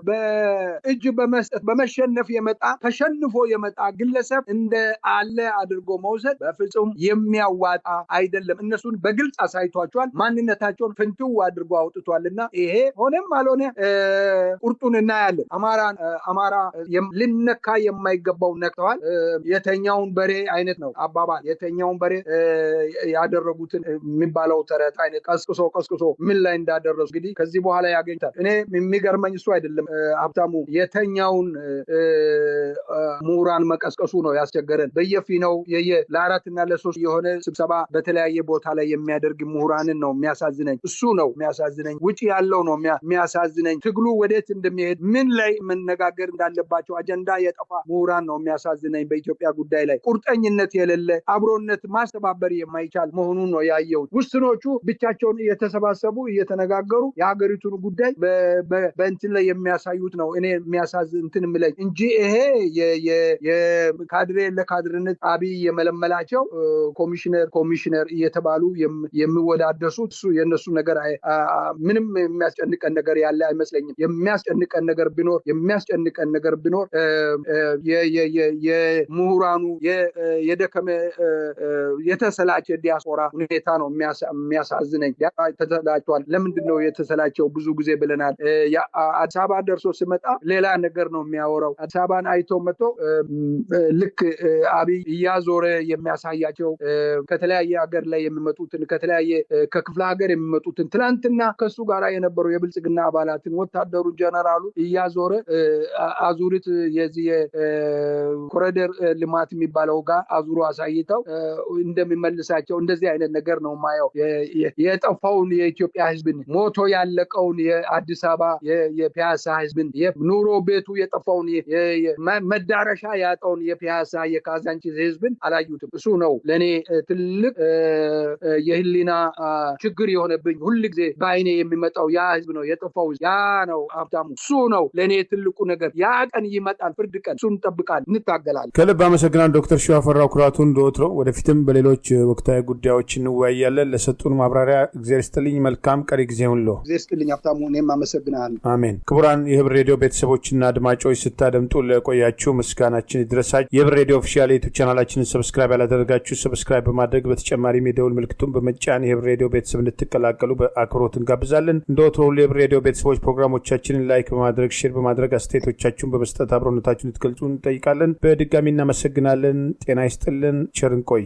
[SPEAKER 1] በእጅ በመስጠት በመሸነፍ የመጣ ተሸንፎ የመጣ ግለሰብ እንደ አለ አድርጎ መውሰድ በፍጹም የሚያዋጣ አይደለም። እነሱን በግልጽ አሳይቷቸዋል። ማንነታቸውን ፍንትው አድርጎ አውጥቷልና ይሄ ሆነም አልሆነ ቁርጡን እናያለን። አማራ ልነካ የማይገባው ነክተዋል። የተኛውን በሬ አይነት ነው አባባል። የተኛውን በሬ ያደረጉትን የሚባለው ተረት አይነት ቀስቅሶ ምን ላይ እንዳደረሱ እንግዲህ ከዚህ በኋላ ያገኝታል። እኔ የሚገርመኝ እሱ አይደለም ሀብታሙ፣ የተኛውን ምሁራን መቀስቀሱ ነው ያስቸገረን። በየፊናው ለአራትና ለሶስት የሆነ ስብሰባ በተለያየ ቦታ ላይ የሚያደርግ ምሁራንን ነው የሚያሳዝነኝ። እሱ ነው የሚያሳዝነኝ። ውጪ ያለው ነው የሚያሳዝነኝ። ትግሉ ወዴት እንደሚሄድ ምን ላይ መነጋገር እንዳለባቸው አጀንዳ የጠፋ ምሁራን ነው የሚያሳዝነኝ። በኢትዮጵያ ጉዳይ ላይ ቁርጠኝነት የሌለ አብሮነት ማስተባበር የማይቻል መሆኑን ነው ያየሁት። ውስኖቹ ብቻቸውን እየተሰባሰቡ እየተነጋገሩ የሀገሪቱን ጉዳይ በእንትን ላይ የሚያሳዩት ነው እኔ የሚያሳዝን እንትን የምለኝ እንጂ ይሄ የካድሬ ለካድሬነት አብይ የመለመላቸው ኮሚሽነር እየተባሉ የሚወዳደሱት እሱ የነሱ ነገር ምንም የሚያስጨንቀን ነገር ያለ አይመስለኝም። የሚያስጨንቀን ነገር ቢኖር የምሁራኑ የደከመ የተሰላቸ ዲያስፖራ ሁኔታ ነው የሚያሳዝነኝ። ተሰላቸዋል። ለምንድን ነው የተሰላቸው? ብዙ ጊዜ ብለናል። አዲስ አበባ ደርሶ ሲመጣ ሌላ ነገር ነው የሚያወራው። አዲስ አበባን አይቶ መጥቶ ልክ አብይ እያዞረ የሚያሳያቸው ከተለያየ ሀገር ላይ የሚመጡትን ከክፍለ ሀገር የሚመጡትን ትናንትና ከሱ ጋር የነበሩ የብልጽግና አባላትን ወታደሩ ጀነራሉ እያዞረ አዙሪት የዚህ ኮሪደር ልማት የሚባለው ጋር አዙሮ አሳይተው እንደሚመልሳቸው እንደዚህ አይነት ነገር ነው ማየው። የጠፋውን የኢትዮጵያ ህዝብን ሞቶ ያለቀውን የአዲስ አበባ የፒያሳ ህዝብን ኑሮ ቤቱ የጠፋውን መዳረሻ ያጣውን የፒያሳ የካዛንቺስ ህዝብን አላዩትም። እሱ ነው ለኔ ትልቅ የህሊና ችግር የሆነብኝ። ሁልጊዜ በአይኔ የሚመጣው ያ ህዝብ ነው የጠፋው። ያ ነው ሀብታሙ። እሱ ነው ለኔ ትልቁ ነገር። ያ ቀን ይመጣል፣ ፍርድ ቀን። እሱን እንጠብቃለን፣ እንታገላለን።
[SPEAKER 2] ከልብ አመሰግናለሁ ዶክተር ሺዋፈራው ኩራቱ። እንደወትሮ ወደፊትም በሌሎች ወቅታዊ ጉዳዮች እንወያያለን። ለሰጡን ማብራሪያ እግዚአብሔር ይስጥልኝ። መልካም ቀሪ ጊዜ ሁሉ።
[SPEAKER 1] እግዚአብሔር ይስጥልኝ ሀብታሙ። እኔም አመሰግናለሁ።
[SPEAKER 2] አሜን። ክቡራን የህብር ሬዲዮ ቤተሰቦችና አድማጮች ስታደምጡ ለቆያችሁ ምስጋናችን ይድረሳችሁ። የህብር ሬዲዮ ኦፊሻል ዩቲዩብ ቻናላችንን ሰብስክራይብ ያላደረጋችሁ ሰብስክራይብ በማድረግ በተጨማሪም የደውል ምልክቱን በመጫን የህብር ሬዲዮ ቤተሰብ እንድትቀላቀሉ በአክብሮት እንጋብዛለን። እንደወትሮ ሁሉ የህብር ሬዲዮ ቤተሰቦች ፕሮግራሞቻችንን ላይክ በማድረግ ሼር በማድረግ አስተያየቶቻችሁን በመስጠት አብሮነታችሁን እንድትገልጹ እንጠይቃለን። በድጋሚ እናመሰግናለን። ጤና ይስጥልን። እንመኛለን። ቸር እንቆይ።